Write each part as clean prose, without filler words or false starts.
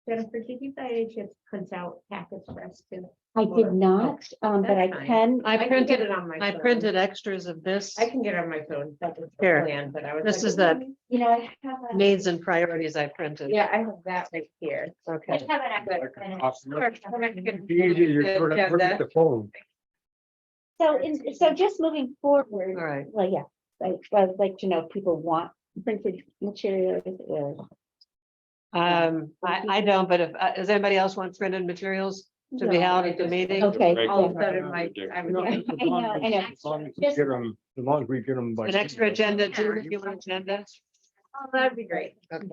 Jennifer, did you guys just print out packets for us too? I did not, but I That's fine. can. I can printed- get it on my I phone. printed extras of this. I can get it on my phone. That was the Here. plan, but I was. This like, is the You know, I have a. needs and priorities I printed. Yeah, I have that right here. I Okay. have an extra minute. Easier to look at the phone. So just moving forward. All right. Well, yeah, I'd like to know if people want printed materials or. I don't, but if, does anybody else want printed materials to be No, held I at the just- meeting? Okay. All of yeah. a sudden, like, I was. No, like, as long as- I know. As long as we get them, as long as we get them by. An extra agenda, too, if you want agenda? Oh, that'd be great. Okay.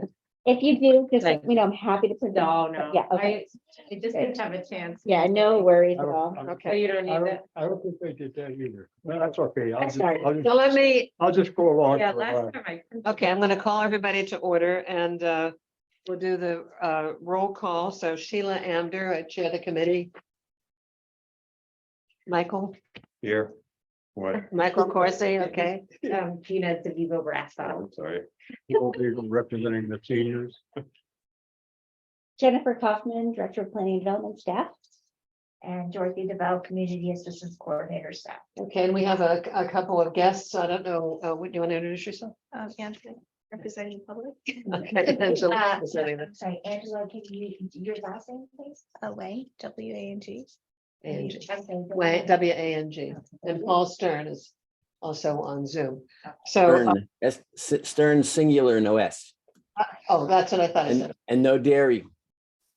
If you do, just let Thank me know, I'm happy to print. them. No, But no. Yeah, okay, I just didn't have a chance. yeah, no worries I at don't- all. I don't- So Okay. you don't I need don't, that. I don't think they did that either. No, that's okay. I'll just, Sorry. I'll just, So let me, I'll just go along. Yeah, for a last while. time I. printed okay, I'm it. gonna call everybody to order and we'll do the roll call. So Sheila Amder, I chair the committee. Michael, Here. What? Michael Corsi, okay. Gina DeVivo Brasso. I'm sorry. People be representing the seniors. Jennifer Kaufman, Director of Planning and Development Staff. And Dorothy DeVal, Community Assistance Coordinator staff. Okay, and we have a couple of guests. I don't know, what do you want to introduce yourself? Angela, representing the public. Okay, Angela, Uh, representing the- I'm sorry, Angela, can you, your last name, please? Away, W-A-N-G. Ang- I'm sorry, Wang, W-A-N-G, and Paul Stern is also on Zoom. So, Stern, Stern singular, no S, oh, that's what I thought I said. and no dairy.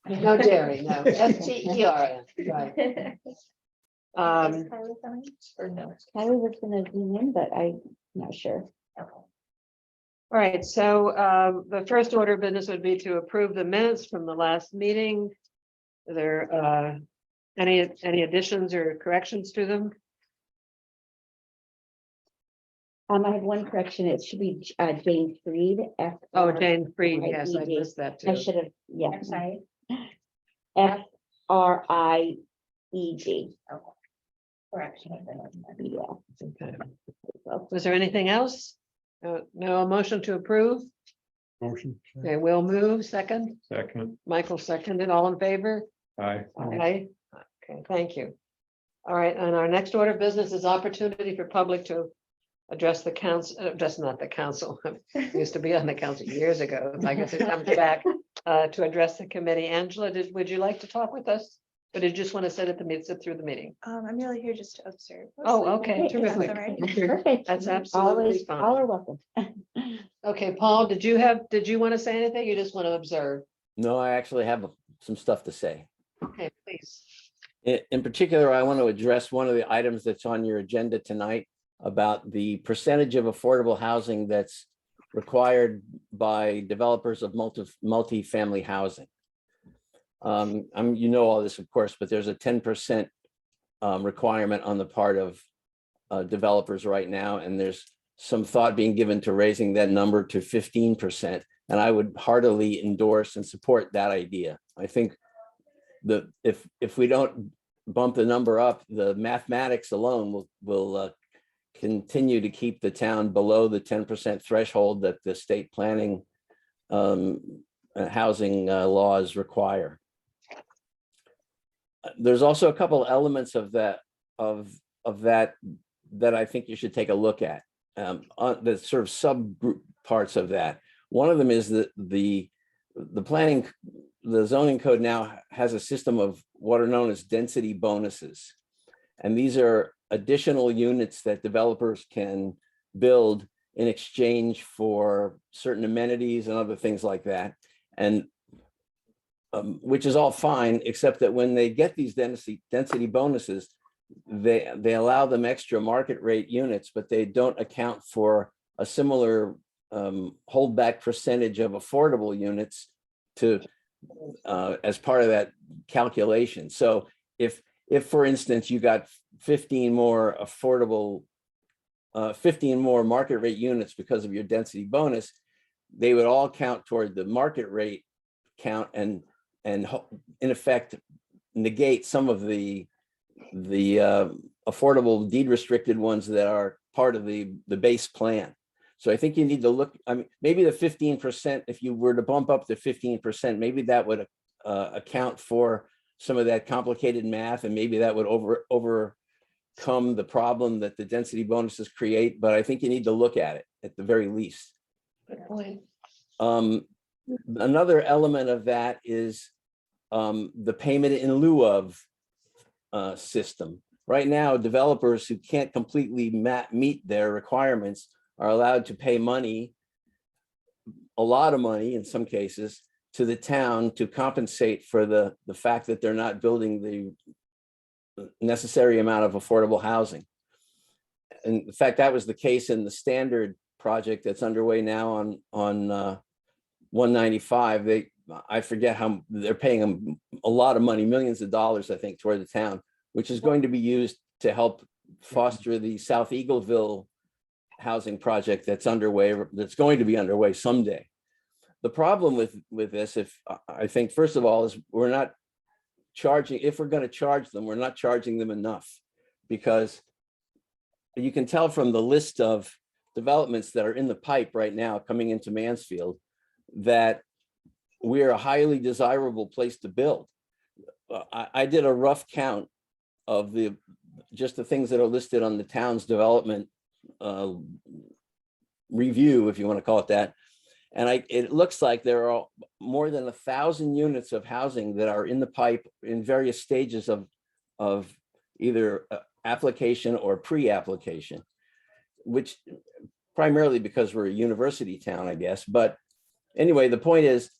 No dairy, no, S-T-E-R-N, right. Um, Or no? Kylie was gonna zoom in, but I'm not sure. Okay. all right, so the first order of business would be to approve the minutes from the last meeting. Are there any additions or corrections to them? I have one correction. It should be Jane Freed. Oh, Jane Freed, yes, I F-R-I-E-D. missed that I too. should have, yeah. I'm sorry. F-R-I-E-D. Correction. Yeah. Okay. Was there anything else? No, a motion to approve? Motion. Okay, Will move, second, Second. Michael seconded, all in favor? Aye. Aye. Okay, thank you. All right, and our next order of business is opportunity for public to address the council, just not the council. I used to be on the council years ago. I guess it comes back to address the committee. Angela, would you like to talk with us? Or did you just want to sit through the meeting? I'm really here just to observe. Oh, okay, Great. terrific. All right. Perfect. That's absolutely Always, fine. all are welcome. Okay, Paul, did you want to say anything? You just want to observe? No, I actually have some stuff to say. Okay, please. In particular, I want to address one of the items that's on your agenda tonight about the percentage of affordable housing that's required by developers of multi-family housing. You know all this, of course, but there's a 10% requirement on the part of developers right now, and there's some thought being given to raising that number to 15%. And I would heartily endorse and support that idea. I think if we don't bump the number up, the mathematics alone will continue to keep the town below the 10% threshold that the state planning housing laws require. There's also a couple elements of that that I think you should take a look at. On the sort of subgroup parts of that. One of them is that the zoning code now has a system of what are known as density bonuses. And these are additional units that developers can build in exchange for certain amenities and other things like that. And which is all fine, except that when they get these density bonuses, they allow them extra market rate units, but they don't account for a similar holdback percentage of affordable units to as part of that calculation. So if for instance, you got 15 more market rate units because of your density bonus, they would all count toward the market rate count and in effect negate some of the affordable deed restricted ones that are part of the base plan. So I think you need to look, I mean, maybe the 15%, if you were to bump up to 15%, maybe that would account for some of that complicated math, and maybe that would overcome the problem that the density bonuses create, but I think you need to look at it at the very least. Good point. Another element of that is the payment in lieu of system. Right now, developers who can't completely meet their requirements are allowed to pay money, a lot of money in some cases, to the town to compensate for the fact that they're not building the necessary amount of affordable housing. And in fact, that was the case in the standard project that's underway now on 195. I forget how they're paying them a lot of money, millions of dollars, I think, toward the town, which is going to be used to help foster the South Eagleville housing project that's underway, that's going to be underway someday. The problem with this, I think, first of all, is we're not charging, if we're going to charge them, we're not charging them enough, because you can tell from the list of developments that are in the pipe right now coming into Mansfield that we're a highly desirable place to build. I did a rough count of just the things that are listed on the town's development review, if you want to call it that. And it looks like there are more than 1,000 units of housing that are in the pipe in various stages of either application or pre-application, which primarily because we're a university town, I guess. But anyway, the point is,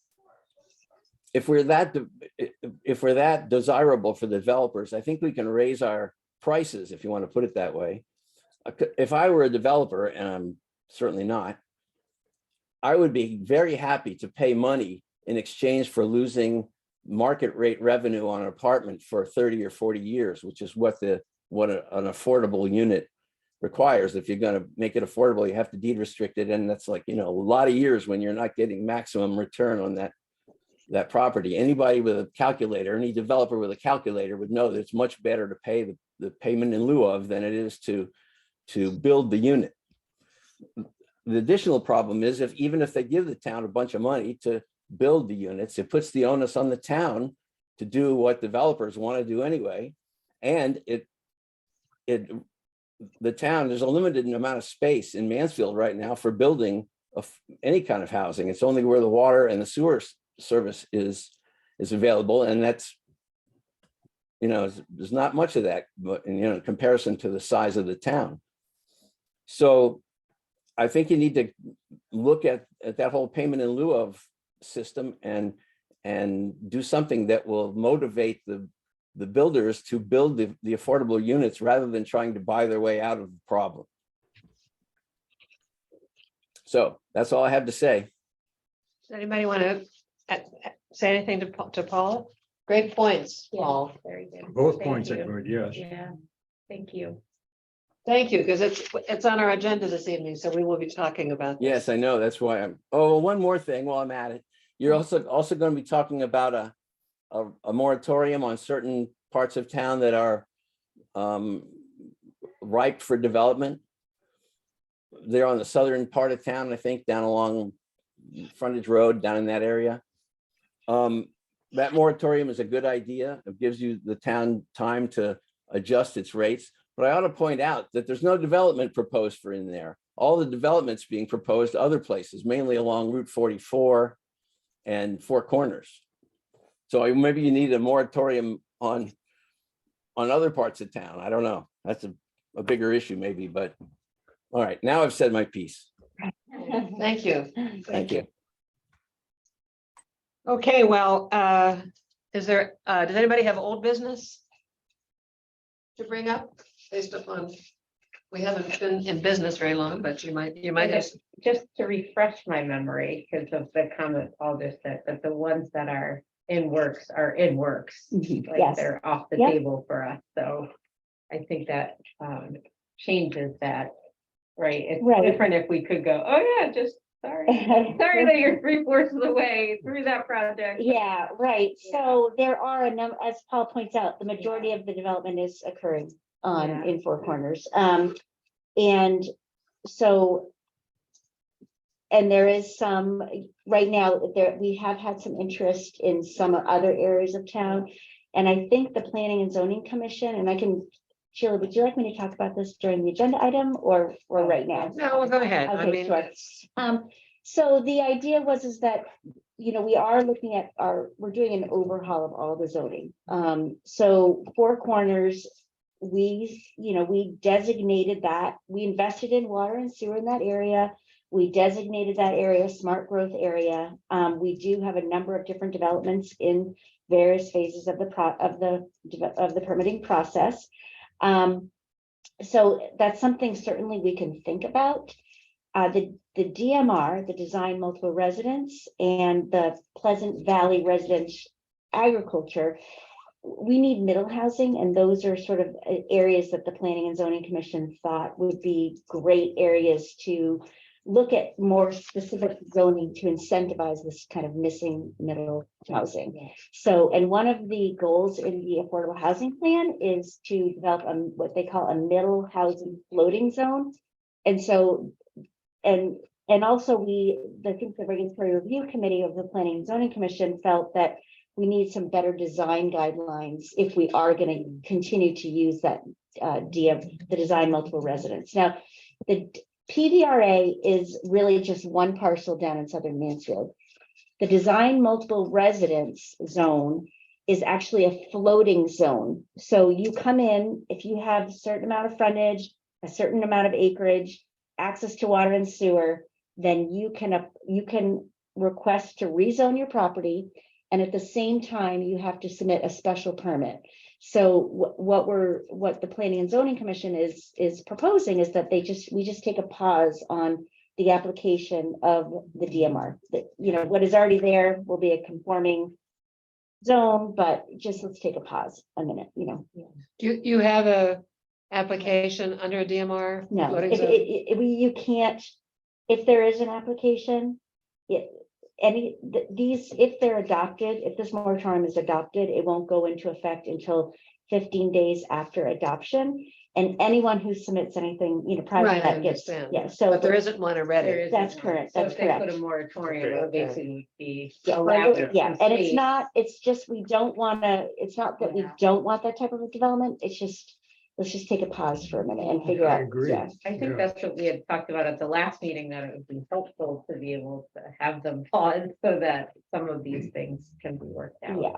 if we're that desirable for the developers, I think we can raise our prices, if you want to put it that way. If I were a developer, and I'm certainly not, I would be very happy to pay money in exchange for losing market rate revenue on an apartment for 30 or 40 years, which is what an affordable unit requires. If you're going to make it affordable, you have to deed restrict it, and that's like, a lot of years when you're not getting maximum return on that property. Anybody with a calculator, any developer with a calculator would know that it's much better to pay the payment in lieu of than it is to build the unit. The additional problem is even if they give the town a bunch of money to build the units, it puts the onus on the town to do what developers want to do anyway. And the town, there's a limited amount of space in Mansfield right now for building any kind of housing. It's only where the water and the sewer service is available, and that's, there's not much of that, but in comparison to the size of the town. So I think you need to look at that whole payment in lieu of system and do something that will motivate the builders to build the affordable units rather than trying to buy their way out of the problem. So that's all I have to say. Does anybody want to say anything to Paul? Great points, Yeah, Paul. very good. Both Thank points are you. good, yes. Yeah, thank you. Thank you, because it's on our agenda this evening, so we will be talking about this. Yes, I know. That's why one more thing while I'm at it. You're also going to be talking about a moratorium on certain parts of town that are ripe for development. They're on the southern part of town, I think, down along Frontage Road, down in that area. That moratorium is a good idea. It gives you the town time to adjust its rates. But I ought to point out that there's no development proposed for in there. All the development's being proposed other places, mainly along Route 44 and Four Corners. So maybe you need a moratorium on other parts of town. I don't know. That's a bigger issue maybe, but all right, now I've said my piece. Thank you. Thank you. Okay, well, does anybody have old business to bring up based upon, we haven't been in business very long, but you might have. Just to refresh my memory, because of the comment Paul just said, that the ones that are in works are in works. Like Yes. they're off the Yep. table for us, so I think that changes that, right? It's Right. different if we could go, oh yeah, just sorry that you're 3/4 of the way through that project. Yeah, right. So there are as Paul points out, the majority of the development is occurring in Four Corners. And so And there is some, right now, we have had some interest in some other areas of town. And I think the Planning and Zoning Commission, and I can, Sheila, would you like me to talk about this during the agenda item or right now? No, well, go ahead. I Okay, mean, sure. So the idea is that, we are looking at we're doing an overhaul of all the zoning. So Four Corners, we designated that, we invested in water and sewer in that area. We designated that area smart growth area. We do have a number of different developments in various phases of the permitting process. So that's something certainly we can think about. The DMR, the Design Multiple Residence, and the Pleasant Valley Residential Agriculture, we need middle housing, and those are sort of areas that the Planning and Zoning Commission thought would be great areas to look at more specific zoning to incentivize this kind of missing middle housing. So, and one of the goals in the affordable housing plan is to develop what they call a middle housing floating zone. And so, and also I think the Regulatory Review Committee of the Planning and Zoning Commission felt that we need some better design guidelines if we are going to continue to use that the Design Multiple Residence. Now, the PVRA is really just one parcel down in southern Mansfield. The Design Multiple Residence zone is actually a floating zone. So you come in, if you have a certain amount of frontage, a certain amount of acreage, access to water and sewer, then you can request to rezone your property. And at the same time, you have to submit a special permit. So what the Planning and Zoning Commission is proposing is that we just take a pause on the application of the DMR. That, what is already there will be a conforming zone, but just let's take a pause a minute, do you have a application under a DMR? No, floating zone? you can't, if there is an application, if they're adopted, if this moratorium is adopted, it won't go into effect until 15 days after adoption. And anyone who submits anything, prior Right, to I that gets, understand. so. But there isn't one There already. isn't That's one. correct, So that's if they put correct. a moratorium, it would basically be Yeah, allowed. and it's just, we don't wanna, it's not that we Yeah. don't want that type of a development, it's just, let's just take a pause for a minute and figure I out. agree. Yeah. I think that's what we had talked about at the last meeting, that it would be helpful to be able to have them pause so that some of these things can be worked out. Yeah.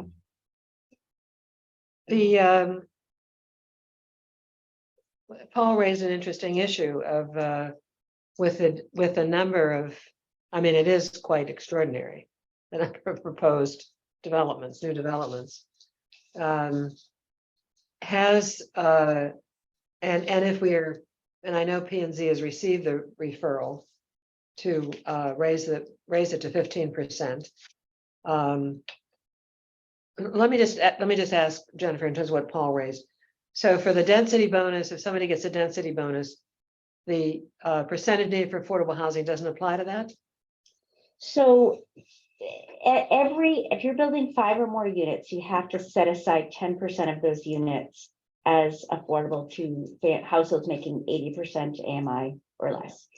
The Paul raised an interesting issue of with a number of, I mean, it is quite extraordinary, the number of proposed developments, new developments. Has and if we're, and I know P and Z has received the referral to raise it to 15%. Let me just ask Jennifer in terms of what Paul raised. So for the density bonus, if somebody gets a density bonus, the percentage needed for affordable housing doesn't apply to that? So if you're building 5 or more units, you have to set aside 10% of those units as affordable to households making 80% AMI or less.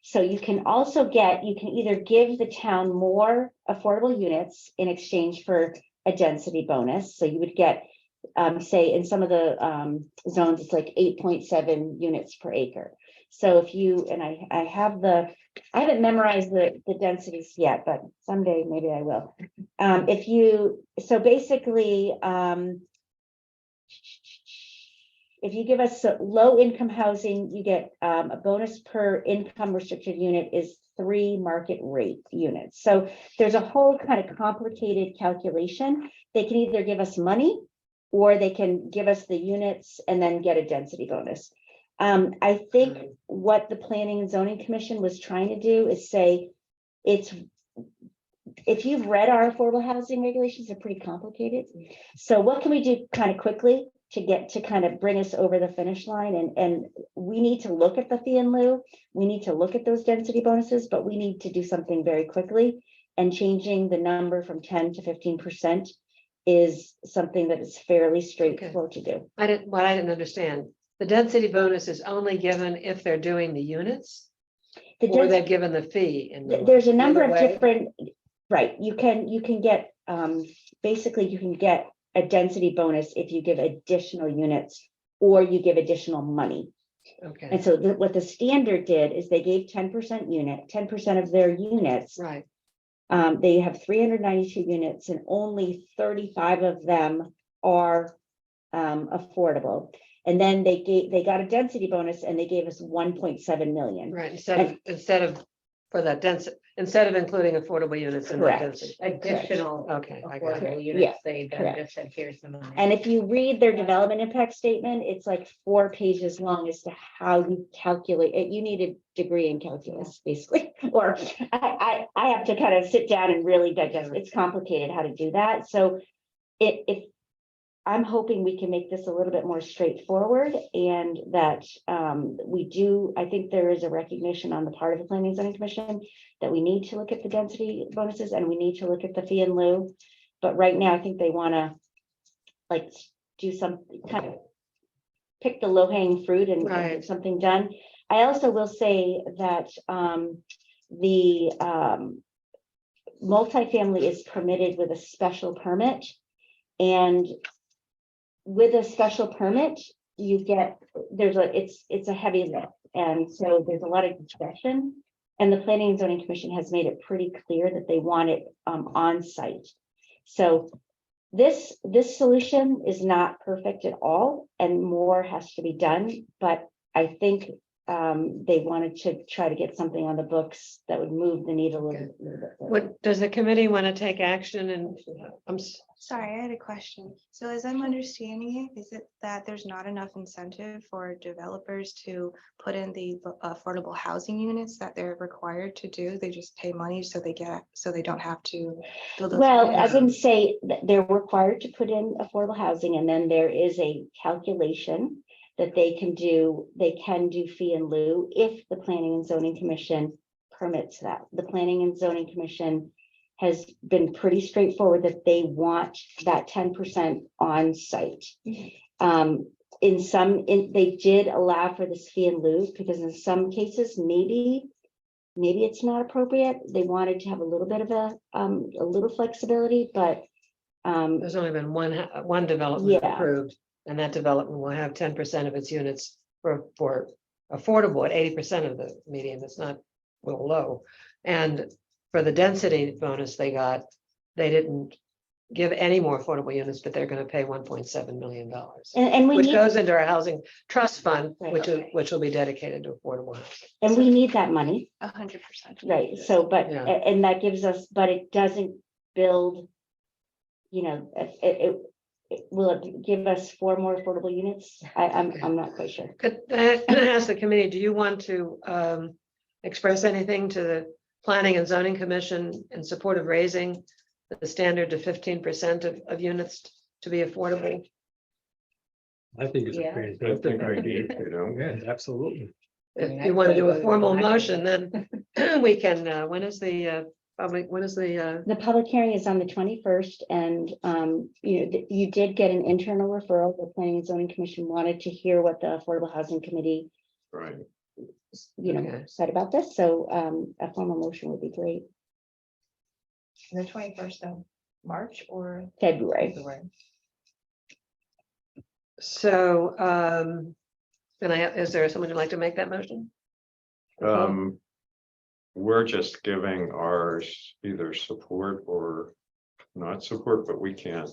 So you can either give the town more affordable units in exchange for a density bonus. So you would get, say in some of the zones, it's like 8.7 units per acre. So if you, and I haven't memorized the densities yet, but someday maybe I will. So basically, if you give us low income housing, you get a bonus per income restricted unit is 3 market rate units. So there's a whole kind of complicated calculation. They can either give us money or they can give us the units and then get a density bonus. I think what the Planning and Zoning Commission was trying to do is say, if you've read our affordable housing regulations, they're pretty complicated. So what can we do kind of quickly to get to kind of bring us over the finish line? And we need to look at the fee in lieu. We need to look at those density bonuses, but we need to do something very quickly. And changing the number from 10 to 15% is something that is fairly straightforward to do. I didn't understand. The density bonus is only given if they're doing the units? The Or dens- they've given the fee in. lieu. There's a number Either of way. different, right, you can get, basically you can get a density bonus if you give additional units or you give additional money. Okay, And so what the standard did is they gave 10% of their units. right, They have 392 units and only 35 of them are affordable. And then they got a density bonus and they gave us 1.7 million. right, instead of, for that density, instead of including affordable units in the Correct. density. Additional Okay, I got it. affordable Yeah, units, they then correct. just said, here's the money. And if you read their development impact statement, it's like 4 pages long as to how you calculate it. You need a degree in calculus, basically. Or I have to kind of sit down and really digest. It's complicated how to do that. So if I'm hoping we can make this a little bit more straightforward and that I think there is a recognition on the part of the Planning and Zoning Commission that we need to look at the density bonuses and we need to look at the fee in lieu. But right now, I think they want to like do some kind of pick the low hanging fruit and Right. get something done. I also will say that the multifamily is permitted with a special permit. And with a special permit, you get, it's a heavy lift. And so there's a lot of discretion. And the Planning and Zoning Commission has made it pretty clear that they want it on site. So this solution is not perfect at all and more has to be done. But I think they wanted to try to get something on the books that would move the needle a little bit. further. What, does the committee want to take action and, Sorry, I had a question. So as I'm understanding it, is it that there's not enough incentive for developers to put in the affordable housing units that they're required to do? They just pay money so they don't have to build those Well, I units? wouldn't say that they're required to put in affordable housing, and then there is a calculation that they can do fee in lieu if the Planning and Zoning Commission permits that. The Planning and Zoning Commission has been pretty straightforward that they want that 10% on site. They did allow for this fee in lieu because in some cases, maybe it's not appropriate. They wanted to have a little bit of a little flexibility, but there's only been one development Yeah. approved, and that development will have 10% of its units for affordable at 80% of the median. It's not real low. And for the density bonus they didn't give any more affordable units, but they're going to pay $1.7 million. and we Which need, goes into our housing trust fund, Right. which will be dedicated to affordable housing. and we need that money, 100%. right? So, but Yeah. and that gives us, but it doesn't build, will it give us 4 more affordable units? I'm not quite sure. Could I ask the committee, do you want to express anything to the Planning and Zoning Commission in support of raising the standard to 15% of units to be affordable? I think it's a Yeah. fantastic idea, Yeah, absolutely. I mean, If you I want to do a voted formal for that. motion, then we can, when is the The public hearing is on the 21st, and you did get an internal referral. The Planning and Zoning Commission wanted to hear what the Affordable Housing Committee, Right. Okay. said about this. So a formal motion would be great. The 21st of March or February. February? So, is there someone who'd like to make that motion? We're just giving ours either support or not support, but we can't,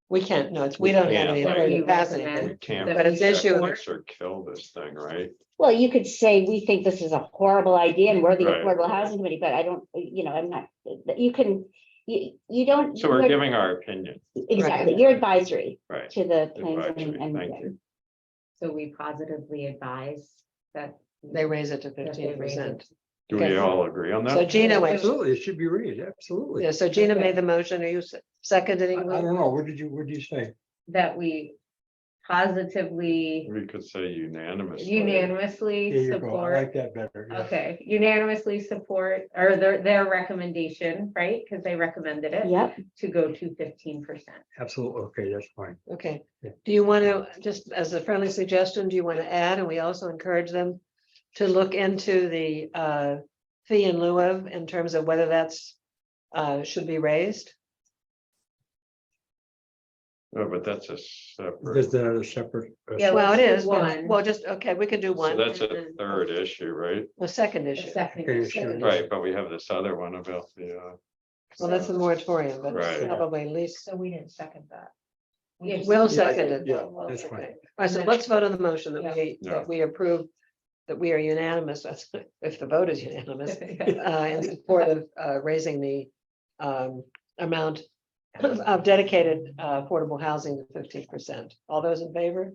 We can't, no, we don't have any Yeah, ability to like- pass recommend. anything. we can't. That But it's issue- fix or kill this thing, right? Well, you could say, we think this is a horrible idea and we're the Right. Affordable Housing Committee, but I don't, I'm not, you can, you don't. So we're you're- giving our opinion, Exactly, you're advisory right? to the Planning and Advisory, Zoning thank you. and So we positively advise that. They raise it to that they 15%. raise Do we Okay. all agree on So that? Gina went, Absolutely, it should be raised, absolutely. yeah, so Gina made the motion. Are you seconding? I don't know, what did you say? That we positively, We could say unanimously. There unanimously you go, I support. like that better. yeah. Okay, unanimously support, or their recommendation, right? Because they recommended it. Yep, To go to 15%. Absolutely, okay, that's fine. Okay, Yeah. do you want to, just as a friendly suggestion, do you want to add, and we also encourage them to look into the fee in lieu of in terms of whether that's should be raised? No, but that's a Is separate, that a separate? Yeah, Well, it let's is, do but- one. well, just, okay, we can do so one, that's and a then- third issue, right? the second The issue. second Okay, issue. sure. Right, but we have this other one about the, Well, that's the moratorium, but it's Right. probably at least, So we didn't second that. Yes. Will Yeah, seconded. Yeah, that's fine. Okay. All right, so let's vote on the motion that Yeah. that we approve, that we are unanimous, that's if the vote is unanimous, in support of raising the amount of dedicated affordable housing to 15%. All those in favor?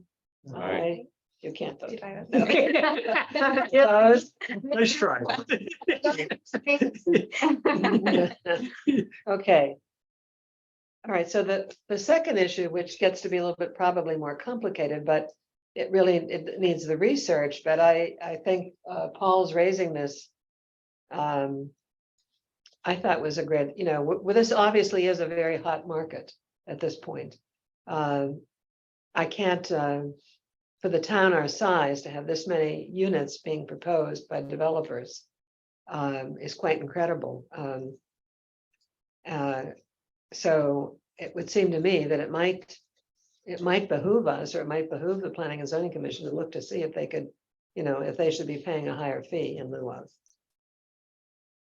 Aye. You can't vote. Did I- No. Opposed? Nice try. Okay. All right, so the second issue, which gets to be a little bit probably more complicated, but it needs the research, but I think Paul's raising this. I thought was a great, this obviously is a very hot market at this point. I can't, for the town our size, to have this many units being proposed by developers is quite incredible. So it would seem to me that it might behoove us, or it might behoove the Planning and Zoning Commission to look to see if they could, if they should be paying a higher fee in lieu of.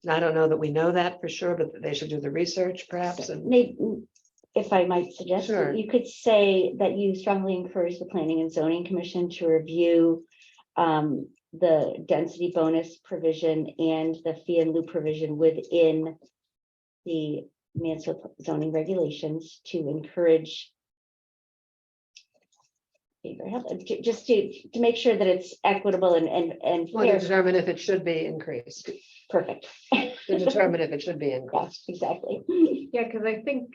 And I don't know that we know that for sure, but that they should do the research perhaps and. Maybe, if I might suggest, Sure. you could say that you strongly encourage the Planning and Zoning Commission to review the density bonus provision and the fee in lieu provision within the Mansfield zoning regulations to encourage just to make sure that it's equitable and Well, to fair. determine if it should be increased, Perfect. to determine if it should be Yes, increased. exactly. Yeah, because I think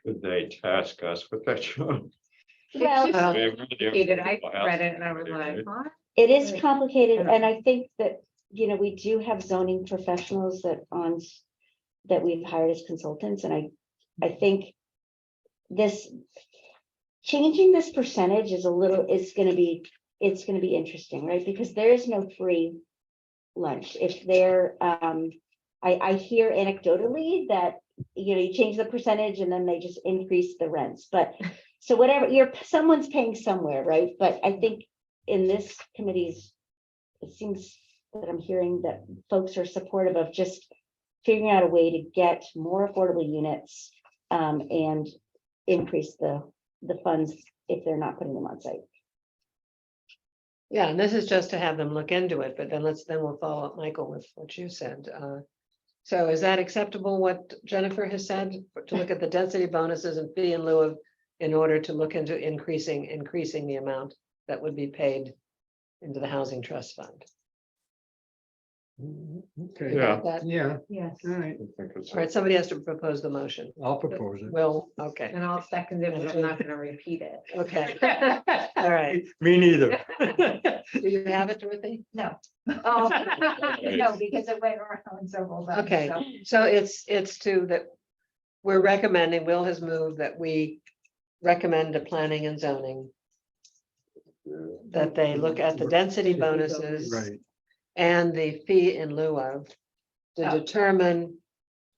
could they task us with that job? Well, it's Uh, just complicated. I read it and I was like, huh? it is Right. complicated, Yeah. and I think that, we do have zoning professionals that we've hired as consultants, and I think changing this percentage is it's gonna be interesting, right? Because there is no free lunch. If they're, I hear anecdotally that, you change the percentage and then they just increase the rents, but so whatever, someone's paying somewhere, right? But I think in this committee's, it seems that I'm hearing that folks are supportive of just figuring out a way to get more affordable units and increase the funds if they're not putting them on site. Yeah, and this is just to have them look into it, but then we'll follow up, Michael, with what you said. So is that acceptable, what Jennifer has said, to look at the density bonuses and fee in lieu of, in order to look into increasing the amount that would be paid into the Housing Trust Fund? Okay, Yeah. That- yeah, Yes. all right, I think it's. All right, somebody has to propose the motion. I'll propose it. Will, okay, And I'll second it, but I'm not gonna repeat it. okay, all right. Me neither. Do you have it, Dorothy? No. Oh. No, because it went around several times. Okay, so- so it's to that, we're recommending, Will has moved that we recommend to Planning and Zoning that they look at the density bonuses Right, and the fee in lieu of to Oh. determine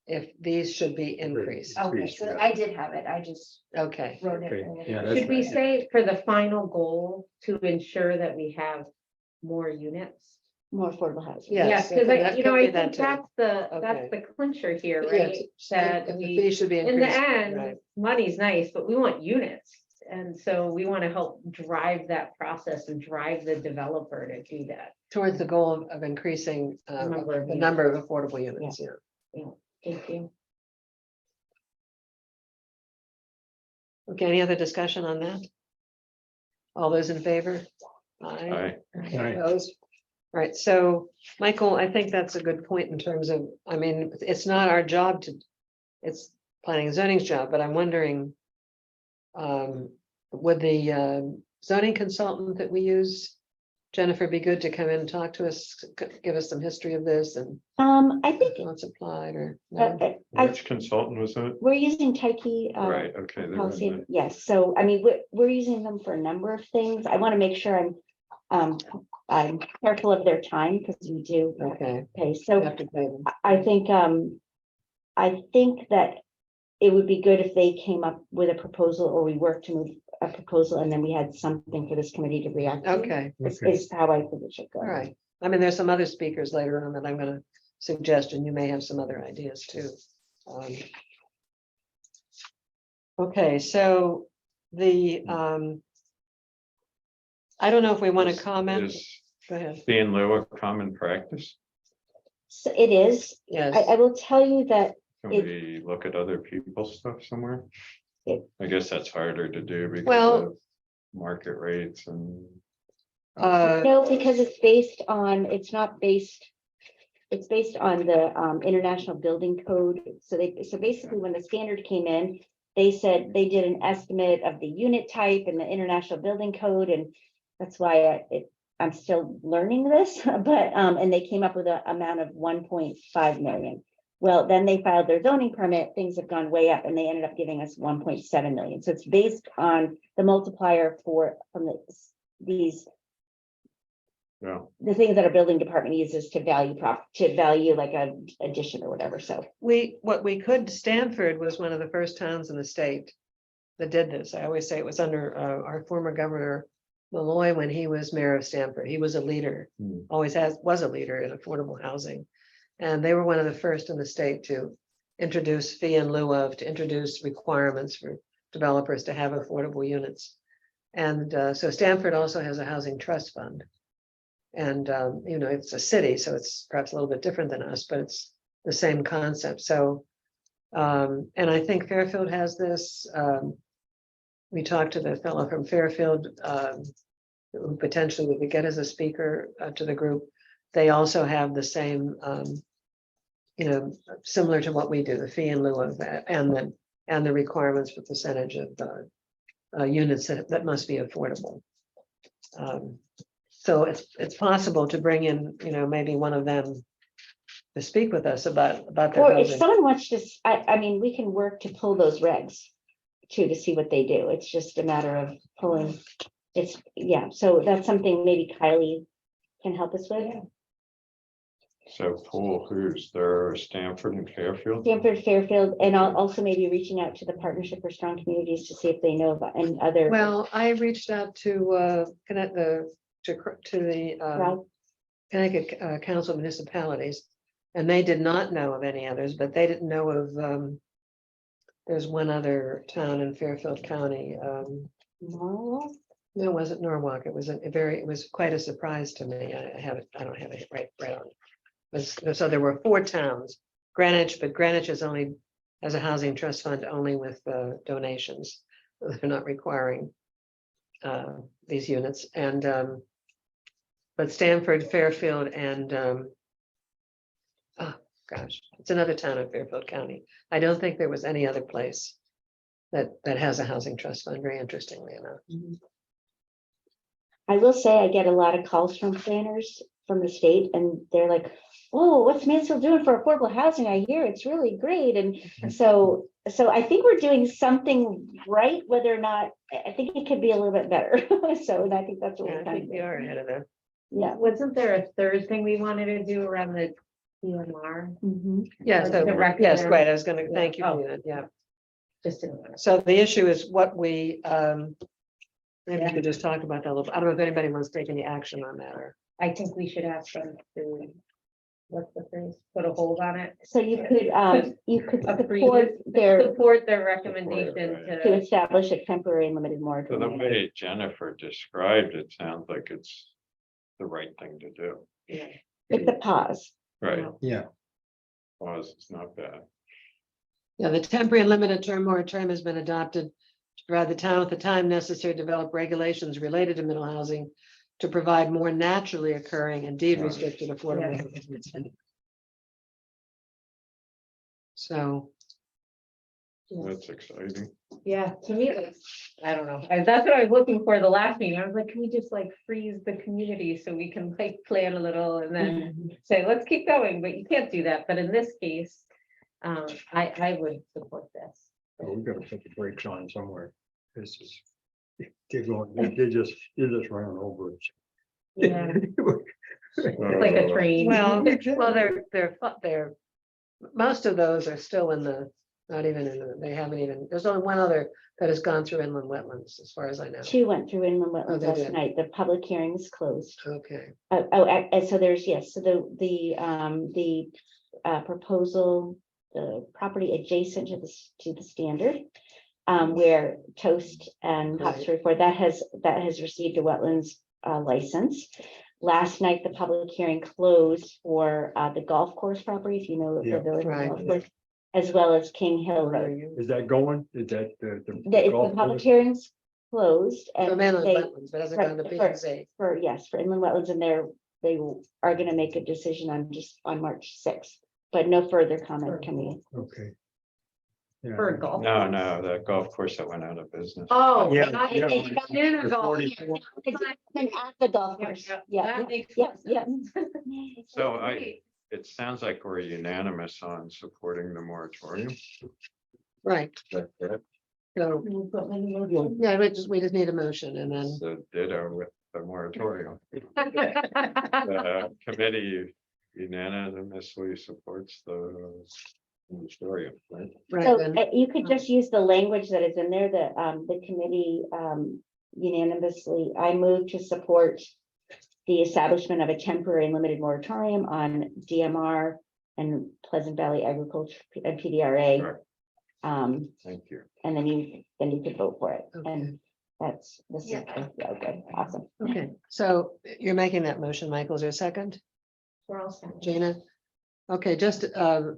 if these should be increased. Okay, so I did have it. I just Okay, wrote it. Okay, in the- yeah, that's Should we right. say for the final goal to ensure that we have more units? More affordable housing. Yes, Yes, that because could- I that think could be that too. that's Okay. the clincher here, Yes, right? That and the we, fee should be in the increased. end, right. money's nice, but we want units. And so we want to help drive that process and drive the developer to do that. Towards the goal of increasing Number of the number of affordable units, yeah. Thank you. Okay, any other discussion on that? All those in favor? Aye. Okay, Aye. opposed? Right, so, Michael, I think that's a good point in terms of, I mean, it's not our job it's planning and zoning's job, but I'm wondering. Would the zoning consultant that we use, Jennifer, be good to come in and talk to us, give us some history of this and I think what's applied or? uh, no? Which consultant was that? we're using Tyke. Right, okay. they're in Policy, the- yes, so I mean, we're using them for a number of things. I want to make sure I'm careful of their time because we do Okay. pay, You so have to pay them. I think that it would be good if they came up with a proposal, or we worked to move a proposal, and then we had something for this committee to react to. Okay, Is how I think it should go. all right. I mean, there's some other speakers later on that I'm gonna suggest, and you may have some other ideas too. Okay, so I don't know if we want to comment. Is Go ahead. fee in lieu of common practice? So it is, I Yes, will tell you that Can It- we look at other people's stuff somewhere? It- I guess that's harder to do because Well- of market rates and. no, because it's based on, it's not based. It's based on the International Building Code. So basically, when the standard came in, they said they did an estimate of the unit type and the International Building Code, and that's why I'm still learning this, but and they came up with an amount of 1.5 million. Well, then they filed their zoning permit, things have gone way up, and they ended up giving us 1.7 million. So it's based on the multiplier from these Yeah, the things that our building department uses to value like a addition or whatever, so. Stanford was one of the first towns in the state that did this. I always say it was under our former governor Malloy when he was mayor of Stanford. He was a leader, was a leader in affordable housing. And they were one of the first in the state to introduce fee in lieu of, to introduce requirements for developers to have affordable units. And so Stanford also has a housing trust fund. And, it's a city, so it's perhaps a little bit different than us, but it's the same concept. So, and I think Fairfield has this. We talked to the fellow from Fairfield, who potentially we could get as a speaker to the group. They also have the same, similar to what we do, the fee in lieu of that, and the requirements for percentage of units that must be affordable. So it's possible to bring in, maybe one of them to speak with us about their Or if housing. someone wants to, I mean, we can work to pull those regs too, to see what they do. It's just a matter of pulling. So that's something maybe Kylie can help us with. so pool, who's there, Stanford and Fairfield? Stanford, Fairfield, and I'll also maybe reaching out to the Partnership for Strong Communities to see if they know about any other. Well, I reached out to the Route. Connecticut Council of Municipalities, and they did not know of any others, but they didn't know of, there's one other town in Fairfield County. No. No, it wasn't Norwalk. It was quite a surprise to me. I don't have it right on. So there were 4 towns, Greenwich, but Greenwich has a housing trust fund only with donations. They're not requiring these units, and but Stanford, Fairfield, and it's another town in Fairfield County. I don't think there was any other place that has a housing trust fund, very interestingly enough. I will say I get a lot of calls from planners from the state, and they're like, oh, what's Mansfield doing for affordable housing? I hear it's really great. And so I think we're doing something right, whether or not, I think it could be a little bit better. So, and I think that's what Yeah, we're I trying think to we do. are ahead of them. Yeah. Wasn't there a third thing we wanted to do around the DMR? Yeah, Or so, to yes, recommend- right, I was gonna, thank you Oh. for that, yeah. Just in. So the issue is what maybe we could just talk about that a little. I don't know if anybody wants to take any action on that or. I think we should ask them to, what's the phrase, put a hold on it. So you could Agree support their recommendation to to, establish a temporary and limited So the moratorium. way Jennifer described it sounds like it's the right thing to do. It's a pause. Right, Yeah, pause, it's not bad. Yeah, the temporary and limited term moratorium has been adopted to provide the town with the time necessary to develop regulations related to middle housing to provide more naturally occurring and deed restricted affordable housing. So, That's exciting. yeah, to me, I don't know, that's what I was looking for the last meeting, I was like, can we just like freeze the community so we can like plan a little and then say, let's keep going, but you can't do that, but in this case. I would support this. oh, we've got to put the brakes on somewhere. This is, they're just running over it. Yeah, it's like a train. Well, they're, most of those are still in the, not even in the, they haven't even, there's only one other that has gone through inland wetlands, as far as I know. Two went through inland wetlands they last did. night. The public hearing is closed. Okay, And so there's, yes, so the proposal, the property adjacent to the standard. Where Toast and Right. Hot for that has received a wetlands license. Last night, the public hearing closed for the golf course property, if you know the Yeah. village Right. golf course, as well as King Hill where are Road. you? Is that going? Is that The golf public course? hearings closed For and inland they, wetlands, but hasn't gone to P and Z. for inland wetlands, and they are gonna make a decision on March 6th, but no further comment can be. Okay. Yeah. For a golf. No, no, that golf course that went out of business. Oh. Yeah, not- yeah. it's in a The golf. 44. It's happening at the golf course, yeah, That makes yeah, more yeah. sense. So Great. it sounds like we're unanimous on supporting the moratorium. Right, Is that correct? so, yeah, we just need a motion and then, So ditto with the moratorium. The committee unanimously supports the moratorium, right? right, So then, you could just use the language that is in there, the committee unanimously, I move to support the establishment of a temporary and limited moratorium on DMR and Pleasant Valley Agriculture and PDRA. Sure. Thank you. And then you could vote for it. Okay. And that's, this is, Yeah. yeah, good, awesome. okay, so you're making that motion, Michael, is there a second? We're all set. Gina? Okay, just, are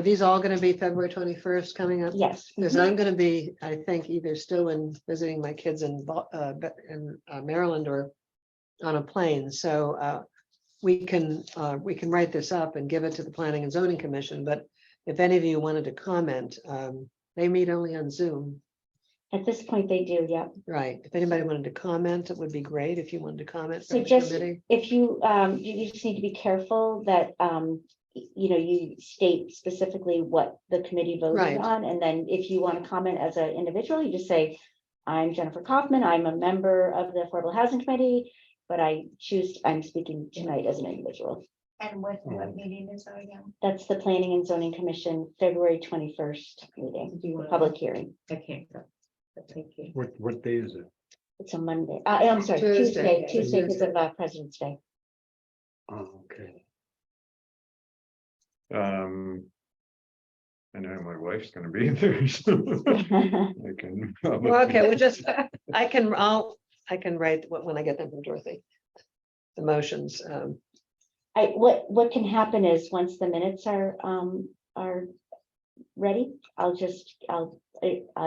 these all gonna be February 21st coming up? Yes. Because I'm gonna be, I think, either still in visiting my kids in Maryland or on a plane, so we can write this up and give it to the Planning and Zoning Commission, but if any of you wanted to comment, they meet only on Zoom, At this point, they do, yeah. right? If anybody wanted to comment, it would be great if you wanted to comment So from the just, committee. if you, you just need to be careful that, you know, you state specifically what the committee voted Right. on, and then if you want to comment as an individual, you just say, I'm Jennifer Kaufman, I'm a member of the Affordable Housing Committee, but I'm speaking tonight as an individual. And what meeting is that again? That's the Planning and Zoning Commission, February 21st meeting, Do you want- public hearing. I can't go. But thank you. What day is it? It's a Monday, I'm sorry, Tuesday. Tuesday because of President's Day. Oh, okay. I know my wife's gonna be there, so I can. Well, okay, we'll just, I can write when I get them from Dorothy. The motions, What can happen is, once the minutes are ready, I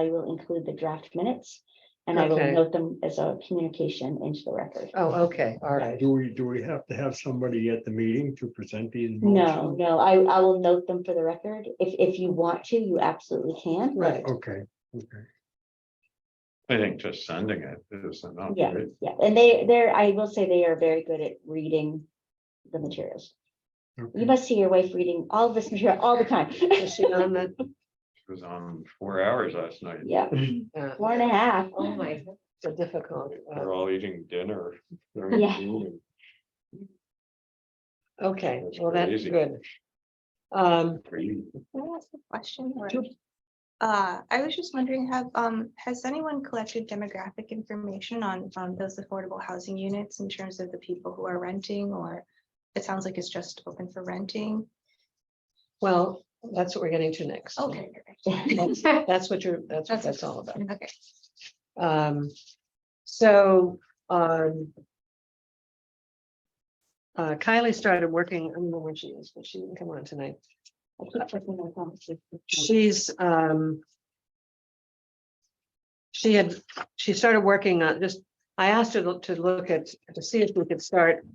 will include the draft minutes. And I will Okay. note them as a communication into the record. oh, okay, all right, Do we have to have somebody at the meeting to present these? No, motions? no, I will note them for the record. If you want to, you absolutely can. right. Okay, okay. I think just sending it is enough. Yeah, right? yeah, and I will say they are very good at reading the materials. You Okay. must see your wife reading all of this material all the time. Is she on the, It was on 4 hours last night. Yeah, 4.5. Oh, my. so difficult. We're all eating dinner. during Yeah. the meeting. Okay, That's well, that's crazy. good. Crazy. Can I ask a question? or- Sure. I was just wondering, has anyone collected demographic information on those affordable housing units in terms of the people who are renting, or it sounds like it's just open for renting? Well, that's what we're getting to next. Okay. That's what that's what that's all about. Okay. So, Kylie started working, I don't know where she is, but she didn't come on tonight. I keep checking my phone. She's, she started working on just, I asked her to look at, to see if we could start.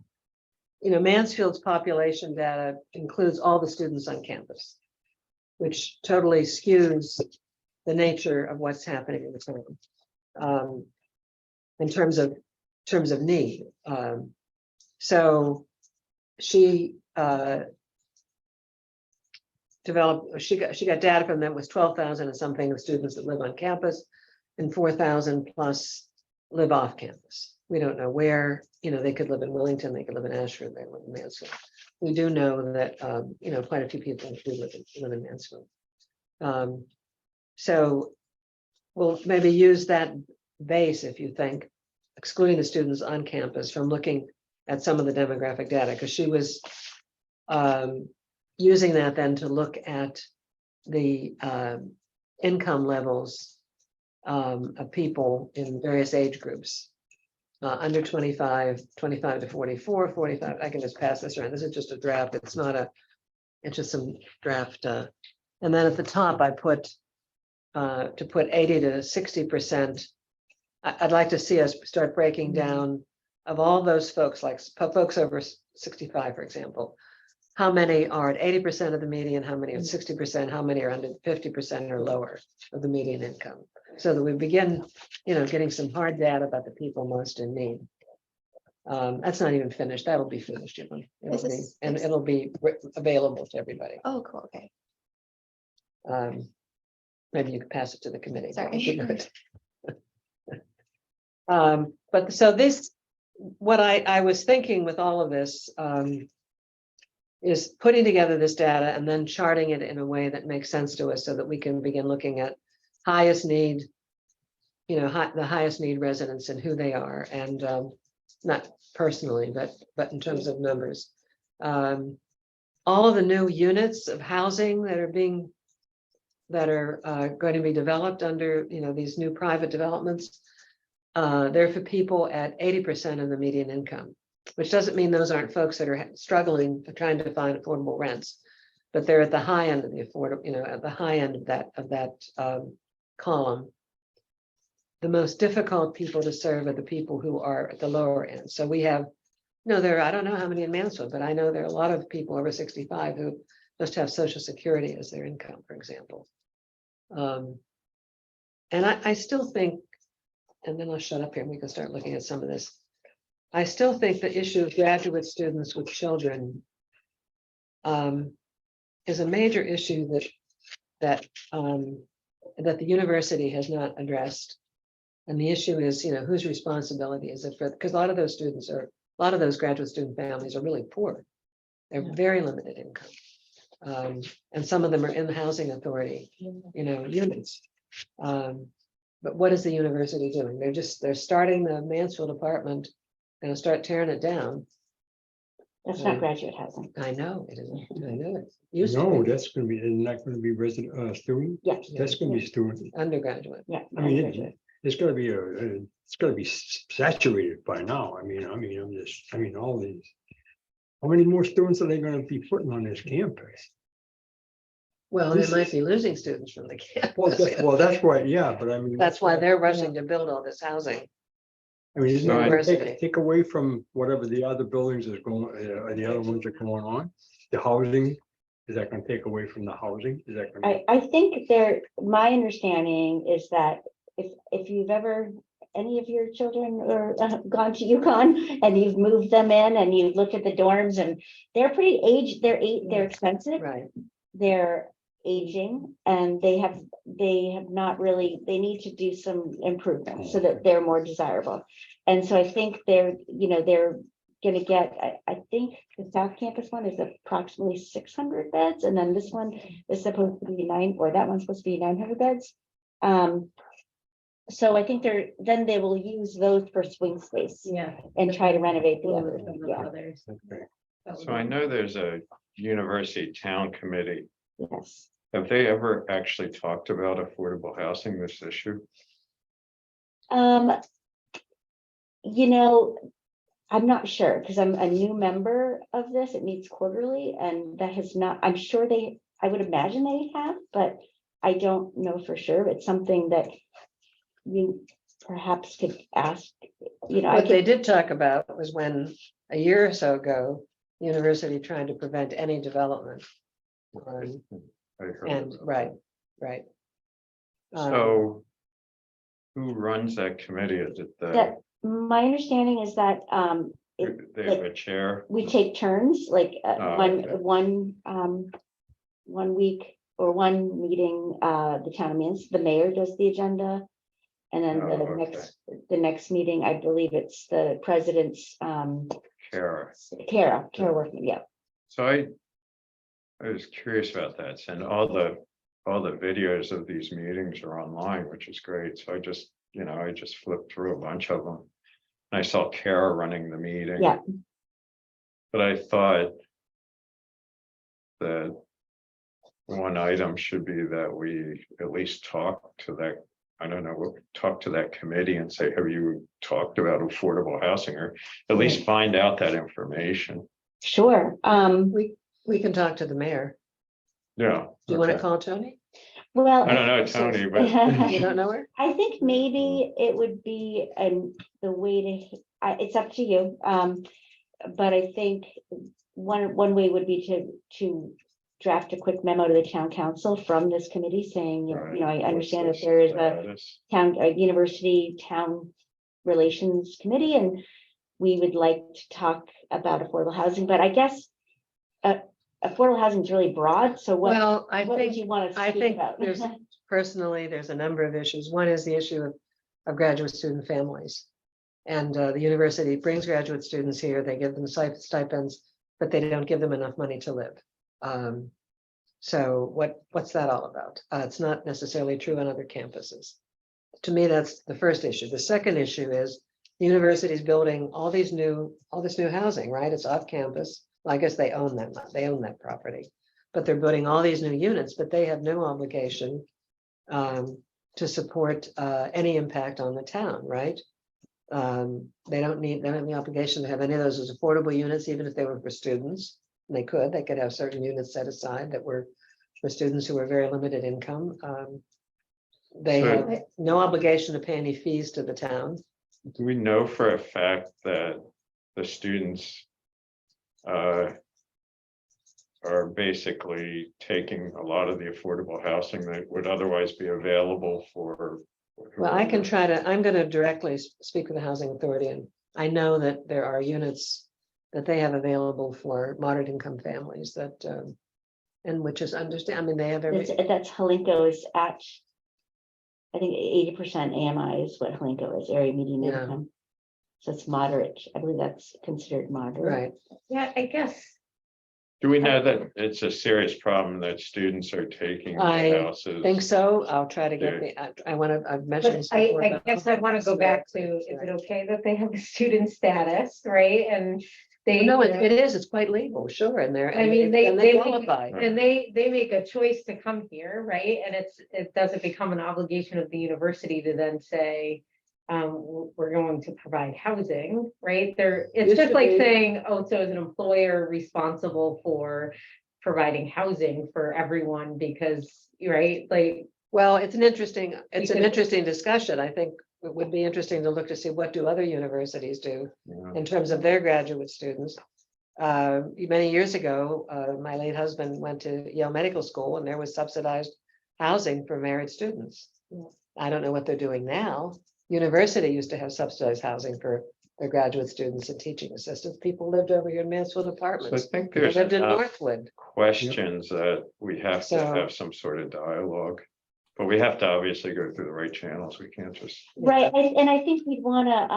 You know, Mansfield's population data includes all the students on campus, which totally skews the nature of what's happening in the town. In terms of need. So she developed, she got data from them, was 12,000 and something of students that live on campus and 4,000 plus live off campus. We don't know where, they could live in Wellington, they could live in Ashford, they live in Mansfield. We do know that, quite a few people do live in Mansfield. So we'll maybe use that base, if you think, excluding the students on campus from looking at some of the demographic data, because she was using that then to look at the income levels of people in various age groups. Under 25 to 44, 45. I can just pass this around. This is just a draft. It's just some draft. And then at the top, I put to put 80 to 60%. I'd like to see us start breaking down of all those folks, like folks over 65, for example. How many are at 80% of the median? How many are at 60%? How many are under 50% or lower of the median income? So that we begin, getting some hard data about the people most in need. That's not even finished. That'll be finished, It'll be available to everybody. Oh, cool, okay. Maybe you could pass it to the committee. That would be Sorry. good. But so this, what I was thinking with all of this, is putting together this data and then charting it in a way that makes sense to us so that we can begin looking at highest need, the highest need residents and who they are, and not personally, but in terms of numbers. All of the new units of housing that are going to be developed under, these new private developments, they're for people at 80% of the median income, which doesn't mean those aren't folks that are struggling for trying to find affordable rents, but they're at the high end of the affordable, at the high end of that column. The most difficult people to serve are the people who are at the lower end. So we have, I don't know how many in Mansfield, but I know there are a lot of people over 65 who must have Social Security as their income, for example. And I still think, and then I'll shut up here and we can start looking at some of this. I still think the issue of graduate students with children is a major issue that the university has not addressed. And the issue is, whose responsibility is it for? Because a lot of those graduate student families are really poor. They're very limited income. And some of them are in the housing authority, units. But what is the university doing? They're starting the Mansfield apartment, going to start tearing it down. That's not graduate housing. I know it isn't. I know it. Used to No, be that's gonna be, isn't that gonna be resident, student? Yes. That's gonna be student. undergraduate. Yeah. I mean, graduate. it's gonna be it's gonna be saturated by now. I mean, all these. How many more students are they gonna be putting on this campus? Well, they might be losing students from the Well, campus. that's why, yeah, but I mean. That's why they're rushing to build all this housing. I mean, isn't that gonna University. take away from whatever the other buildings is going, the other ones are going on? The housing, is that gonna take away from the housing? Is that gonna? I think my understanding is that if you've ever, any of your children are gone to UConn and you've moved them in and you've looked at the dorms and they're pretty aged, they're expensive, Right. they're aging, and they have not really, they need to do some improvements so that they're more desirable. And so I think they're gonna get, I think the South Campus one is approximately 600 beds, and then this one is supposed to be that one's supposed to be 900 beds. So I think they will use those for swing space Yeah. and try to renovate the Or others. some of the Yeah, others. Okay. So I know there's a university town committee. yes. Have they ever actually talked about affordable housing, this issue? I'm not sure because I'm a new member of this. It meets quarterly, and that has not, I'm sure I would imagine they have, but I don't know for sure. It's something that you perhaps could ask, What they did talk about was when a year or so ago, the university trying to prevent any development. I heard And about right. that. So who runs that committee? Is it that my understanding is that they have a chair? we take turns, like Oh, okay. one week or one meeting, the town means the mayor does the agenda. And then Oh, the okay. next meeting, I believe it's the president's, Kara. Kara Workman, yeah. So I was curious about that, and all the videos of these meetings are online, which is great. So I just flipped through a bunch of them. And I saw Kara running the meeting. Yeah. But I thought that one item should be that we at least talk to that, I don't know, talk to that committee and say, have you talked about affordable housing, or at least find out that information? Sure. We can talk to the mayor. Yeah. Do you want to okay. call Tony? Well. I don't know, Tony, but You don't know her? I think maybe it would be, the way it's up to you. But I think one way would be to draft a quick memo to the town council from this committee saying, I understand that there is a university town relations committee, and we would like to talk about affordable housing, but I guess affordable housing is really broad, so Well, what would you want to I speak think about? personally, there's a number of issues. One is the issue of graduate student families. And the university brings graduate students here, they give them stipends, but they don't give them enough money to live. So what's that all about? It's not necessarily true on other campuses. To me, that's the first issue. The second issue is the university is building all this new housing, right? It's off campus. Well, I guess they own that property, but they're building all these new units, but they have no obligation to support any impact on the town, right? They don't have the obligation to have any of those as affordable units, even if they were for students. And they could have certain units set aside that were for students who were very limited income. They So- have no obligation to pay any fees to the town. do we know for a fact that the students are basically taking a lot of the affordable housing that would otherwise be available for? Well, I'm going to directly speak with the housing authority, and I know that there are units that they have available for moderate income families that, and which is I mean, they have That's Helinco is at, I think 80% AMI is what Helinco is, area median Yeah. income. So it's moderate. I believe that's considered moderate. right. Yeah, I guess. Do we know that it's a serious problem that students are taking I houses? Think so. I'll try to get I've mentioned. But this I before, but- guess I want to go back to, is it okay that they have a student status, right? And they. No, it is. It's quite legal, sure, and they're. I mean, they and make- qualify. And they make a choice to come here, right? And it doesn't become an obligation of the university to then say, we're going to provide housing, right? It's Used just to like be. saying, oh, so is an employer responsible for providing housing for everyone because, right, like. Well, it's an interesting Because- discussion. I think it would be interesting to look to see what do other universities do Yeah. in terms of their graduate students. Many years ago, my late husband went to Yale Medical School and there was subsidized housing for married students. I don't know what they're doing now. University used to have subsidized housing for their graduate students and teaching assistants. People lived over here in Mansfield So I apartments. think They there's lived in enough Northwood. questions that we have to So- have some sort of dialogue. But we have to obviously go through the right channels. We can't just. Right, and I think you'd wanna,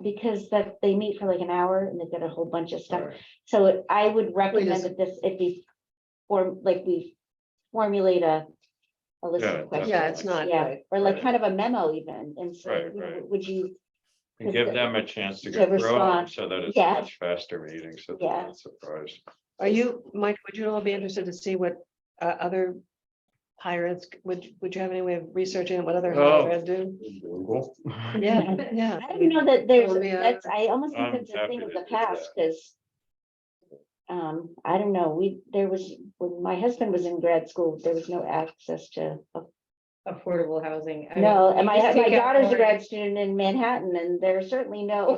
because that they meet for like an hour and they've got a whole bunch of stuff. So I would recommend that we formulate a list Yeah, of questions. Yeah, it's not, Yeah, right. or like right. kind of a memo even, and say, Right, right. would you, And give them a chance to To go through them respond. so that it's a Yeah. much faster meeting, so they're Yeah. not surprised. Are you, Mike, would you all be interested to see what other higher eds, would you have any way of researching what other Oh. higher ed do? Google. Yeah, yeah. I don't know that there's, Columbia. I almost think I'm it's a thing happy of to the do that. past, because I don't know, when my husband was in grad school, there was no access to, Affordable housing. I no, mean, and we just my take out daughter's a more- grad student in Manhattan, and there's certainly no.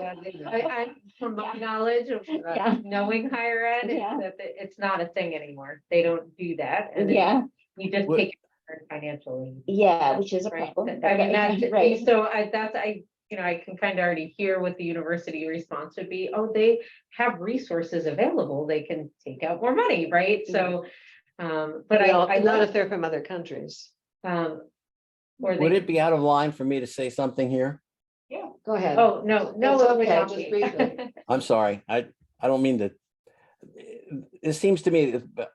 From my knowledge of Yeah. knowing higher ed, is Yeah. that it's not a thing anymore. They don't do that. And it's- Yeah, you just What- take it financially. yeah, which is a Right. problem. I mean, that's, Right. so I can kind of already hear what the university response would be. Oh, they have resources available. They can take out more money, right? So, but Well, I not love, if they're from other countries. um, Or Would they, it be out of line for me to say something here? Go ahead. oh, no, no. It's it would okay, not just be. briefly. I'm sorry, I don't mean to. It seems to me that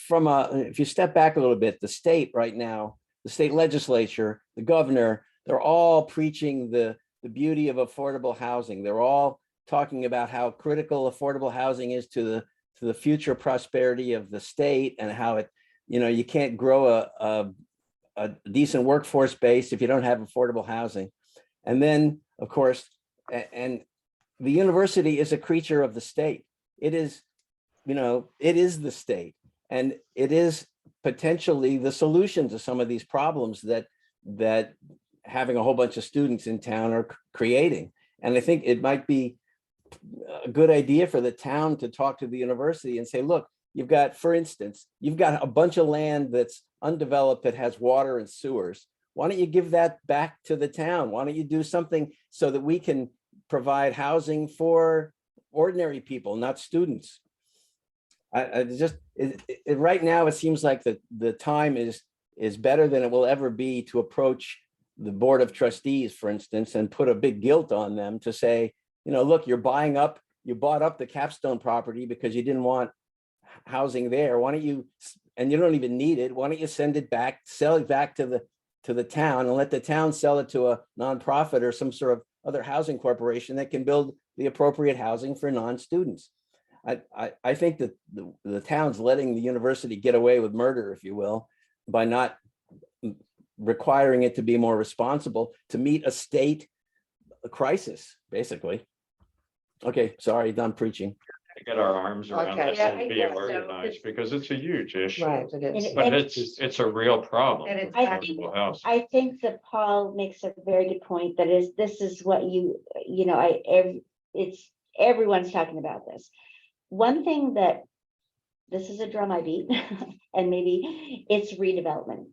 from if you step back a little bit, the state right now, the state legislature, the governor, they're all preaching the beauty of affordable housing. They're all talking about how critical affordable housing is to the future prosperity of the state, and how it, you can't grow a decent workforce base if you don't have affordable housing. And then, of course, and the university is a creature of the state. It is, it is the state, and it is potentially the solution to some of these problems that having a whole bunch of students in town are creating. And I think it might be a good idea for the town to talk to the university and say, look, you've got, for instance, you've got a bunch of land that's undeveloped that has water and sewers. Why don't you give that back to the town? Why don't you do something so that we can provide housing for ordinary people, not students? Right now, it seems like the time is better than it will ever be to approach the Board of Trustees, for instance, and put a big guilt on them to say, look, you bought up the Capstone property because you didn't want housing there. Why don't you, and you don't even need it, why don't you send it back, sell it back to the town, and let the town sell it to a nonprofit or some sort of other housing corporation that can build the appropriate housing for non-students. I think that the town's letting the university get away with murder, if you will, by not requiring it to be more responsible to meet a state crisis, basically. Okay, sorry, done preaching. To get our arms around Okay. this Yeah, and I be guess so, organized, because it's a huge issue. Right, it is. And- But it's a real problem. And it's with I think- affordable housing. I think that Paul makes a very good point, this is what everyone's talking about this. One thing that, this is a drum I beat, and maybe it's redevelopment.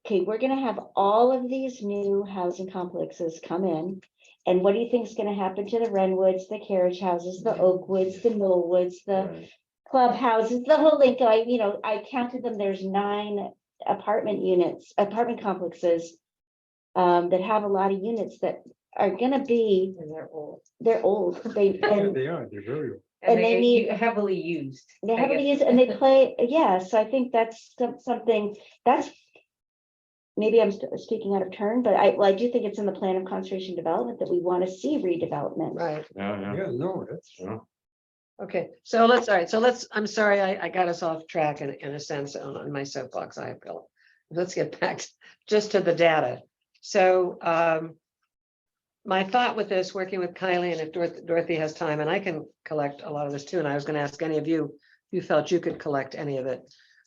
Okay, we're gonna have all of these new housing complexes come in. And what do you think is gonna happen to the Renwoods, the carriage houses, the Oakwoods, the Millwoods, the clubhouses, the whole link? I counted them, there's 9 apartment complexes that have a lot of units that are gonna be, And they're old. they're old. They, Yeah, and they are, they're very old. And they they need- heavily used. they I heavily guess. use, and they play, yeah, so I think that's something, that's. Maybe I'm speaking out of turn, but I do think it's in the plan of conservation development that we want to see redevelopment. Right, Yeah, Yeah, no, that's. yeah. okay, all right, I'm sorry, I got us off track in a sense on my soapbox, I feel. Let's get back just to the data. So, my thought with this, working with Kylie, and if Dorothy has time, and I can collect a lot of this too, and I was gonna ask any of you, if you felt you could collect any of it.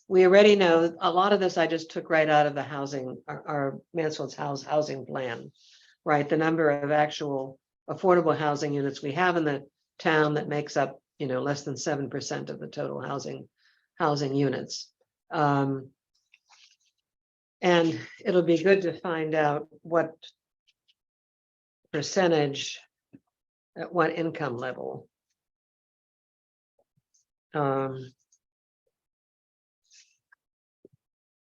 We already know a lot of this I just took right out of the housing, our Mansfield's housing plan, right? The number of actual affordable housing units we have in the town that makes up, less than 7% of the total housing units. And it'll be good to find out what percentage at what income level.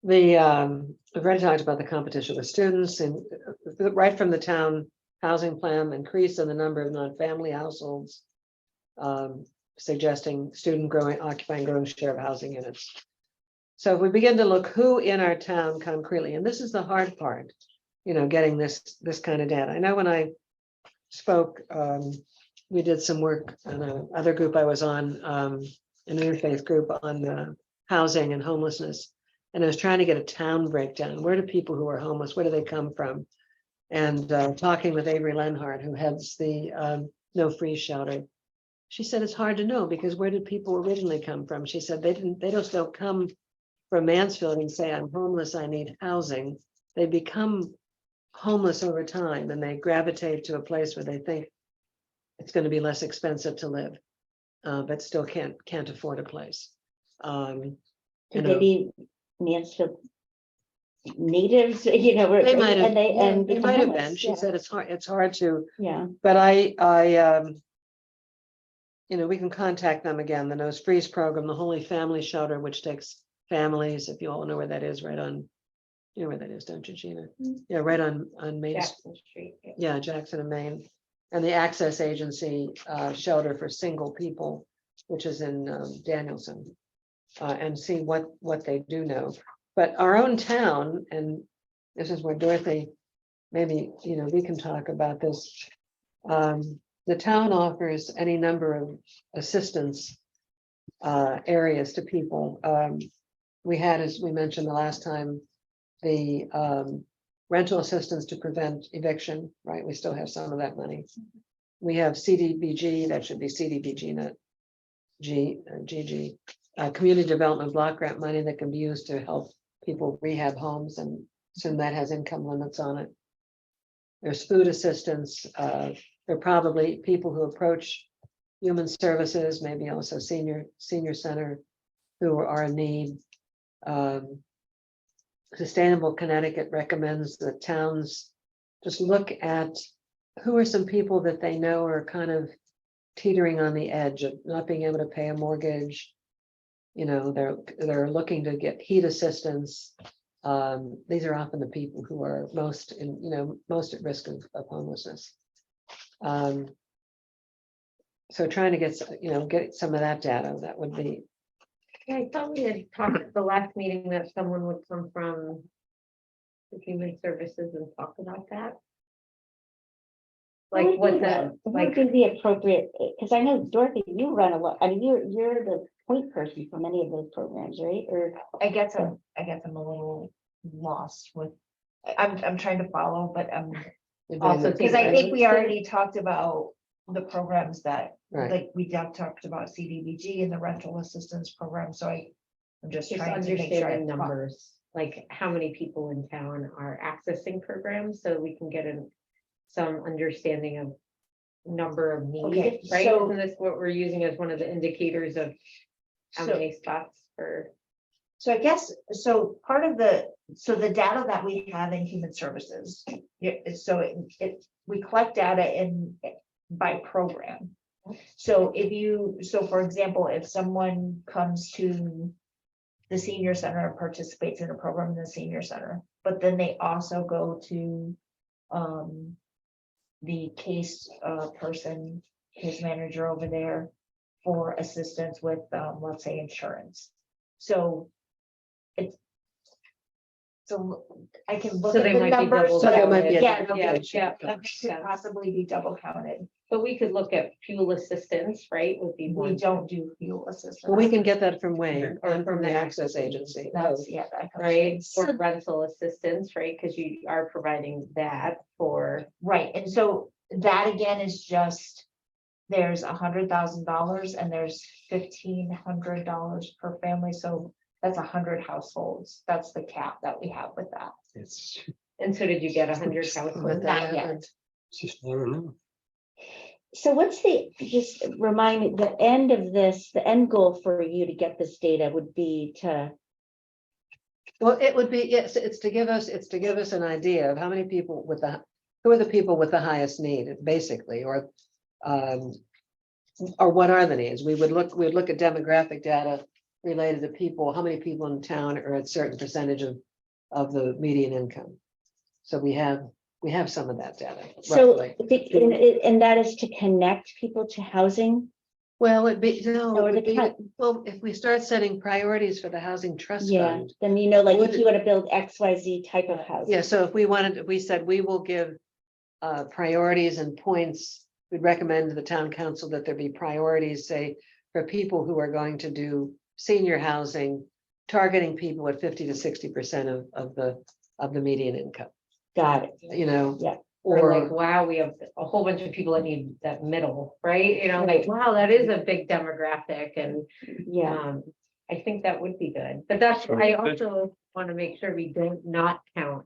We've already talked about the competition with students, and right from the town housing plan, increase in the number of non-family households, suggesting occupying growing share of housing units. So if we begin to look who in our town concretely, and this is the hard part, getting this kind of data. I know when I spoke, we did some work on another group I was on, an interfaith group on housing and homelessness. And I was trying to get a town breakdown. Where do people who are homeless, where do they come from? And talking with Avery Lenhart, who heads the No Freeze Shelter, she said it's hard to know because where did people originally come from? She said they just don't come from Mansfield and say, I'm homeless, I need housing. They become homeless over time, and they gravitate to a place where they think it's going to be less expensive to live, but still can't afford a place. Could they be Mansfield natives, they might have, and they become might have homeless, been. She yeah. said it's hard to, Yeah, but we can contact them again. The No Freeze program, the Holy Family Shelter, which takes families, if you all know where that is, right on You know where that is, don't you, Gina? Mm. Yeah, right on Main, Jackson Street. yeah. yeah, Jackson and Main. And the Access Agency shelter for single people, which is in Danielson. And see what they do know. But our own town, and this is where Dorothy, maybe, we can talk about this. The town offers any number of assistance areas to people. We had, as we mentioned the last time, the rental assistance to prevent eviction, right? We still have some of that money. We have CDBG, that should be CDBG, not GG. Community development block grant money that can be used to help people rehab homes, and soon that has income limits on it. There's food assistance. There are probably people who approach human services, maybe also senior center, who are in need. Sustainable Connecticut recommends that towns just look at who are some people that they know are kind of teetering on the edge of not being able to pay a mortgage. They're looking to get heat assistance. These are often the people who are most most at risk of homelessness. So trying to get some of that data, that would be. Yeah, I thought we had talked at the last meeting that someone would come from the Human Services and talk about that. Like what the, What like, would be the appropriate, because I know Dorothy, you run a lot, I mean, you're the point person for many of those programs, right? Or I guess I'm a little lost with, I'm trying to follow, but Also because I think we already talked about the programs that, Right. like, we talked about CDBG and the rental assistance program, so I'm just just trying to make sure. understanding numbers, like how many people in town are accessing programs, so we can get some understanding of number of need, Okay, right? so- Isn't this what we're using as one of the indicators of how So- many spots for? So I guess, part of the data that we have in human services, we collect data by program. So for example, if someone comes to the senior center and participates in a program in the senior center, but then they also go to the case person, case manager over there for assistance with, let's say, insurance. So I can look So at they the might be numbers. double So there might be a Yeah, double yeah, counted. yeah, That that makes could sense. possibly be double counted. But we could look at fuel assistance, right, would be We one. don't do fuel assistance. Well, we can get that from Wayne Or and from from the the Access Access Agency. That's, yeah. that comes Right, from- or rental assistance, right, because you are providing that for, Right, and so that again is just, there's $100,000 and there's $1,500 per family, so that's 100 households. That's the cap that we have with that. It's and so did you get 100 But households? that Not yet. happened. just, I don't know. so what's just remind me, the end of this, the end goal for you to get this data would be to, Well, it would be, yes, it's to give us an idea of how many people who are the people with the highest need, basically, or what are the needs? We'd look at demographic data related to people, how many people in town are at a certain percentage of the median income. So we have some of that data, so, roughly. and that is to connect people to housing? Well, it Or would the be, cut- well, if we start setting priorities for the Housing Trust Yeah, Fund. then like Would if you want to build XYZ type of house. Yeah, so if we said we will give priorities and points, we'd recommend to the town council that there be priorities, say, for people who are going to do senior housing, targeting people at 50 to 60% of the median income, Got it. Yeah. Or like, or wow, we have a whole bunch of people that need that middle, right? Like, wow, that is a big demographic, and Yeah, I think that would be good. But that's, So I the- also want to make sure we don't not count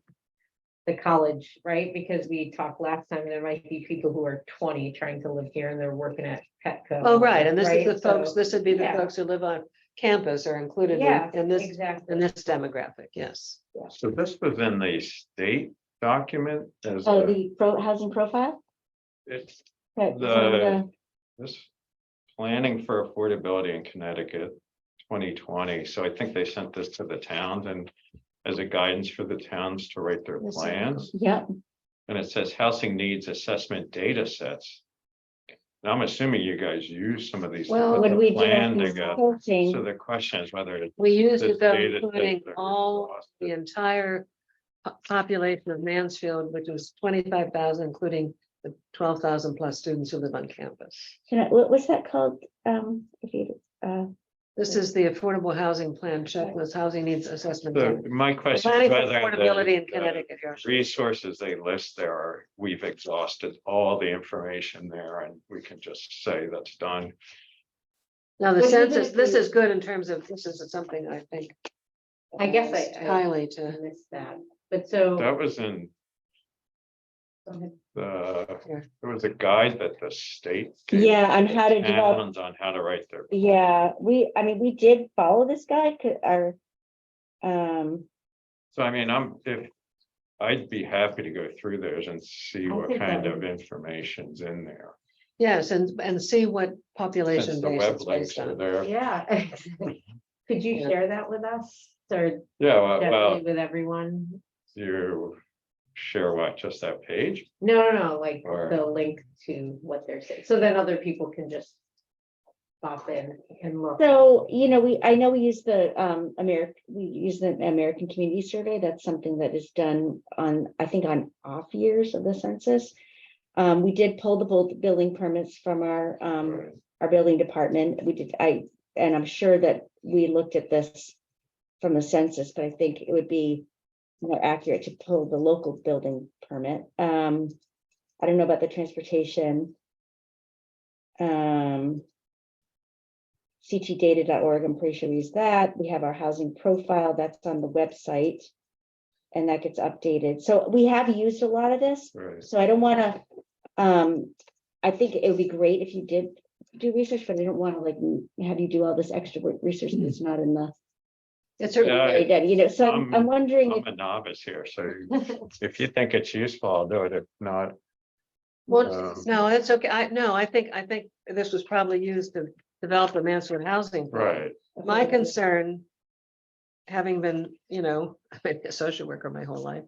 the college, right? Because we talked last time, there might be people who are 20 trying to live here and they're working at Petco. oh, right, and this is right? the folks, So, this would be the yeah. folks who live on campus are included Yeah, in this exactly. demographic, yes. So this was in the state document as oh, the housing profile? it's Right, this planning for affordability in Connecticut 2020. So I think they sent this to the towns, and as a guidance for the towns to write their Yes, plans. Yep, And it says housing needs assessment data sets. And I'm assuming you guys use some of these. to Well, put when the we do plan our together. So consulting, the question is whether it's We used This it though, data including that all lost the it. entire population of Mansfield, which was 25,000, including the 12,000 plus students who live on campus. what's that called? If you, This is the affordable housing plan checklist, housing needs assessment. So Plan. my The question Planning is for whether affordability in the Connecticut. here. resources they list there are, we've exhausted all the information there and we can just say that's done. Now, the But even census, if this you- is good in terms of, this is something I think. I guess I Highly to, missed that, but so. That was in Go ahead. Yeah. there was a guide that the state. gave yeah, on how to develop. towns on how to write their. Yeah, I mean, we did follow this guy, our, So I mean, I'd be happy to go through those and see I what think kind that of would- information's in there. yes, and see what Since population the base web it's links based are on. there. Yeah. Could you Yeah. share that with us or Yeah, well, definitely with everyone? you share what, just that page? No, like Or- the link to what they're saying, so then other people can just pop in and look. so, I know we use the, we use the American Community Survey. That's something that is done on, I think, on off years of the census. We did pull the building permits from our, Right. our building department. We did, and I'm sure that we looked at this from the census, but I think it would be more accurate to pull the local building permit. I don't know about the transportation. CTdata.org, I'm pretty sure we use that. We have our housing profile that's on the website. And that gets updated. So we have used a lot of this. Right. So I don't want to, I think it would be great if you did do research, but I don't want to like have you do all this extra research that's not in the. It's Yeah, already done, so I'm wondering. I'm a novice here, so if you think it's useful, I'll do it. If not, Well, no, it's okay. I think this was probably used to develop the Mansfield housing. plan. right, My concern, having been, I've been a social worker my whole life,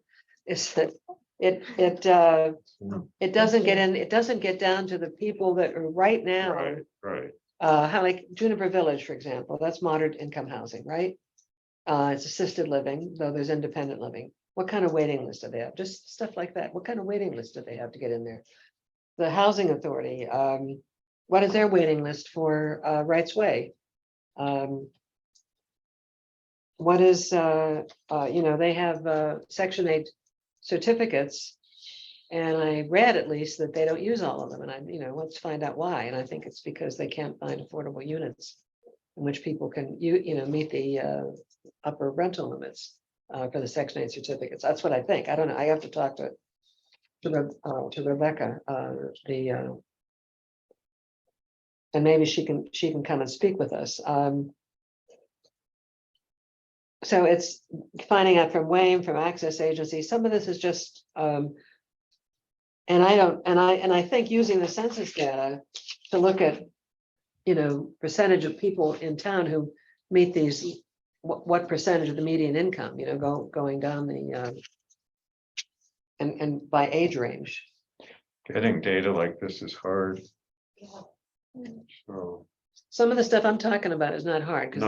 is that it doesn't get down to the people that are right now. right. How like Juniper Village, for example, that's moderate income housing, right? It's assisted living, though there's independent living. What kind of waiting list do they have? Just stuff like that. What kind of waiting list do they have to get in there? The Housing Authority, what is their waiting list for Rights Way? What is, they have Section 8 certificates. And I read at least that they don't use all of them, and let's find out why. And I think it's because they can't find affordable units in which people can, meet the upper rental limits for the Section 8 certificates. That's what I think. I don't know. I have to talk to Rebecca, and maybe she can come and speak with us. So it's finding out from Wayne, from Access Agency. Some of this is just, and I think using the census data to look at, percentage of people in town who meet these, what percentage of the median income, going down the, and by age range. Getting data like this is hard. So, Some of the stuff I'm talking about is not hard, because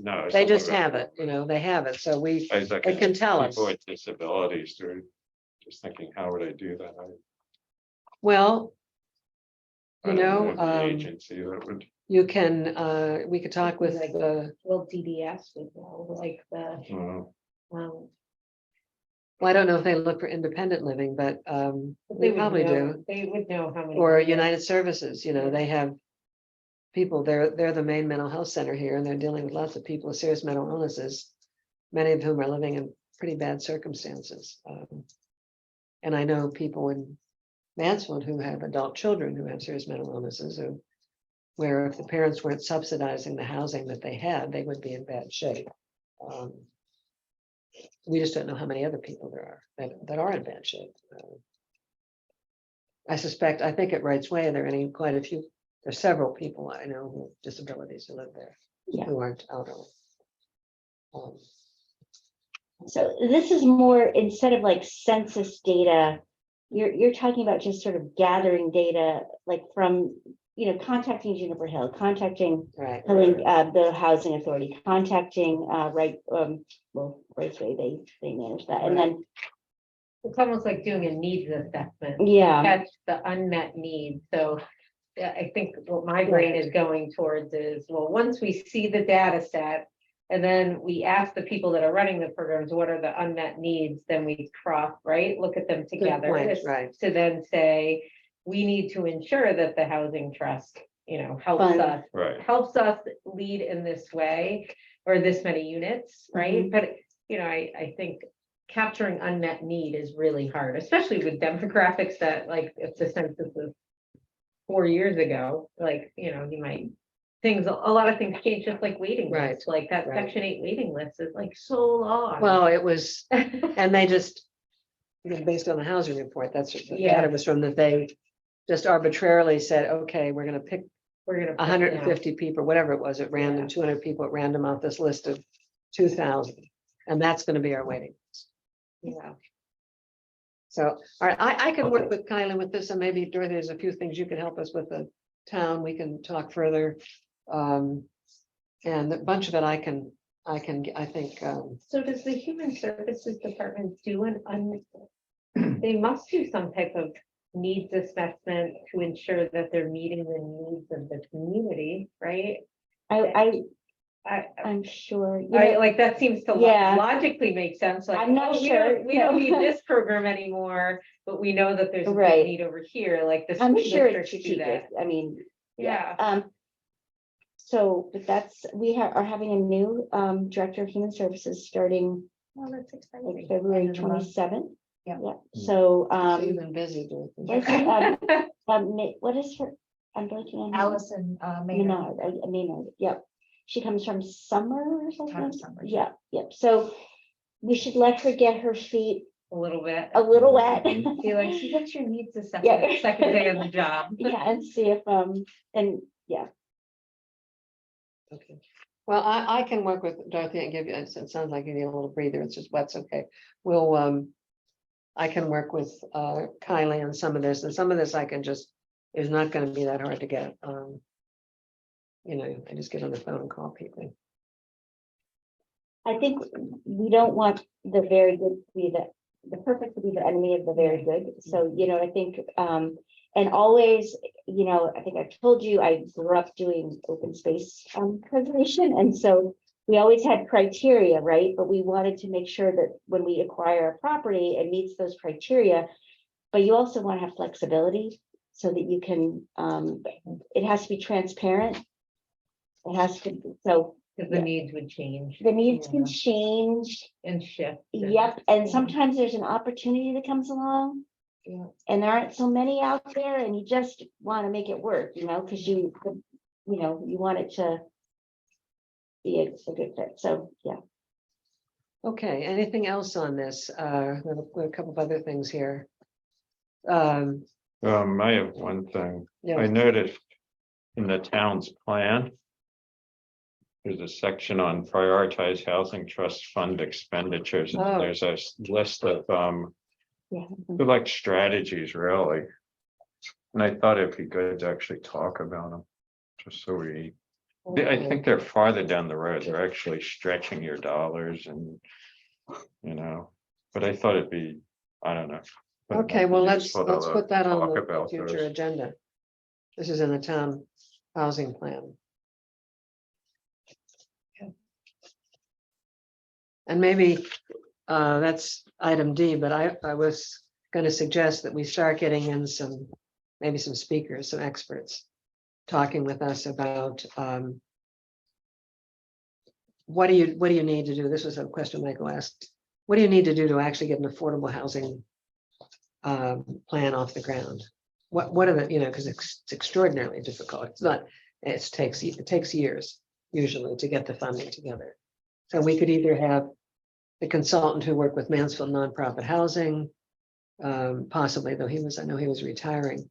no. they some just of it- have it, they have it, so we, I was like, it can tell us. People with disabilities, they're just thinking, how would I do that? Well, I you don't know, the agency that would. you can, we could talk with the, Well, DDS would know, like the, well, I don't know if they look for independent living, but they they would probably know- do. They would know how many. Or units. United Services, they have people, they're the main mental health center here, and they're dealing with lots of people with serious mental illnesses, many of whom are living in pretty bad circumstances. And I know people in Mansfield who have adult children who have serious mental illnesses, where if the parents weren't subsidizing the housing that they had, they would be in bad shape. We just don't know how many other people there are that are in bad shape. I think at Rights Way, there are quite a few, there's several people I know who have disabilities who live there, Yeah. who aren't elderly. So this is more, instead of like census data, you're talking about just sort of gathering data, like from, contacting Juniper Hill, contacting Right. the housing authority, contacting, Raceway, they manage that, and then, It's almost like doing a needs assessment. yeah, Catch the unmet needs, so. Yeah, I think what my brain is going towards is, well, once we see the data set. And then we ask the people that are running the programs, what are the unmet needs, then we look at them together. point, right. To then say, we need to ensure that the housing trust, helps Fund. us. Right. Helps us lead in this way, or this many units, right? But, I think capturing unmet need is really hard, especially with demographics that, like, if the census is 4 years ago, like, you might, a lot of things change, just like waiting Right, lists, like that right. section 8 waiting list is like so long. Well, it was, and they just, based on the housing report, that's what the Yeah. data was from, that they just arbitrarily said, okay, we're gonna pick We're gonna. put 150 people, whatever it was at random, Yeah. 200 people at random off this list of 2,000. And that's gonna be our waiting list. Yeah. So, all right, I can work with Kylie with this, and maybe Dorothy, there's a few things you can help us with the town, we can talk further. And a bunch of it I think, So does the Human Services Department do they must do some type of needs assessment to ensure that they're meeting the needs of the community, right? I'm sure. Like, that seems to Yeah. logically make sense, like, I'm not oh, sure, we don't no. need this program anymore, but we know that there's a Right. big need over here, like the I'm school sure it's districts do that. strategic, I mean, Yeah, so, but are having a new, director of human services starting well, that's like exciting. February End of the month. 27th. Yeah. So, so you've been busy, Dorothy. what is her, I'm blanking on. her name. Allison, Maynard. Maynard, Maynard, yep. She comes from Summer or Town something? of Summer. Yeah, yep. So we should let her get her feet A little bit. a little wet. Be like, she gets your needs Yeah. assessment, second day on the job. Yeah, and see if, and yeah, Okay. Well, I can work with Dorothy and give you, it sounds like you need a little breather, it's just wet's okay. We'll, I can work with Kylie on some of this, and some of this I can just, is not gonna be that hard to get. I just get on the phone and call people. I think we don't want the very good to be the perfect to be the enemy of the very good. So, I think, and always, I think I've told you, I grew up doing open space preservation. And so we always had criteria, right? But we wanted to make sure that when we acquire a property, it meets those criteria. But you also want to have flexibility so that you can, it has to be transparent. It has to, so Because the needs would change. the needs can Yeah. change. And shift. Yep, and sometimes there's an opportunity that comes along. Yeah. And there aren't so many out there, and you just want to make it work, because you want it to be a good fit, so, yeah. Okay, anything else on this? We have a couple of other things here. I have one thing. I Yeah, noticed in the town's plan. There's a section on prioritize housing trust fund expenditures. And Oh. there's a list of, Yeah. they're like strategies, really. And I thought it'd be good to actually talk about them, just so I okay. think they're farther down the road. They're actually stretching your dollars and, but I thought it'd be, I don't know. but it Okay, might be well, let's useful to, put that on talk the about future those. agenda. This is in the town housing plan. And maybe that's item D, but I was going to suggest that we start getting in maybe some speakers, some experts, talking with us about what do you need to do? This was a question Michael asked. What do you need to do to actually get an affordable housing plan off the ground? What are the, because it's extraordinarily difficult. It's not, it takes years usually to get the funding together. So we could either have the consultant who worked with Mansfield Nonprofit Housing, possibly, though I know he was retiring.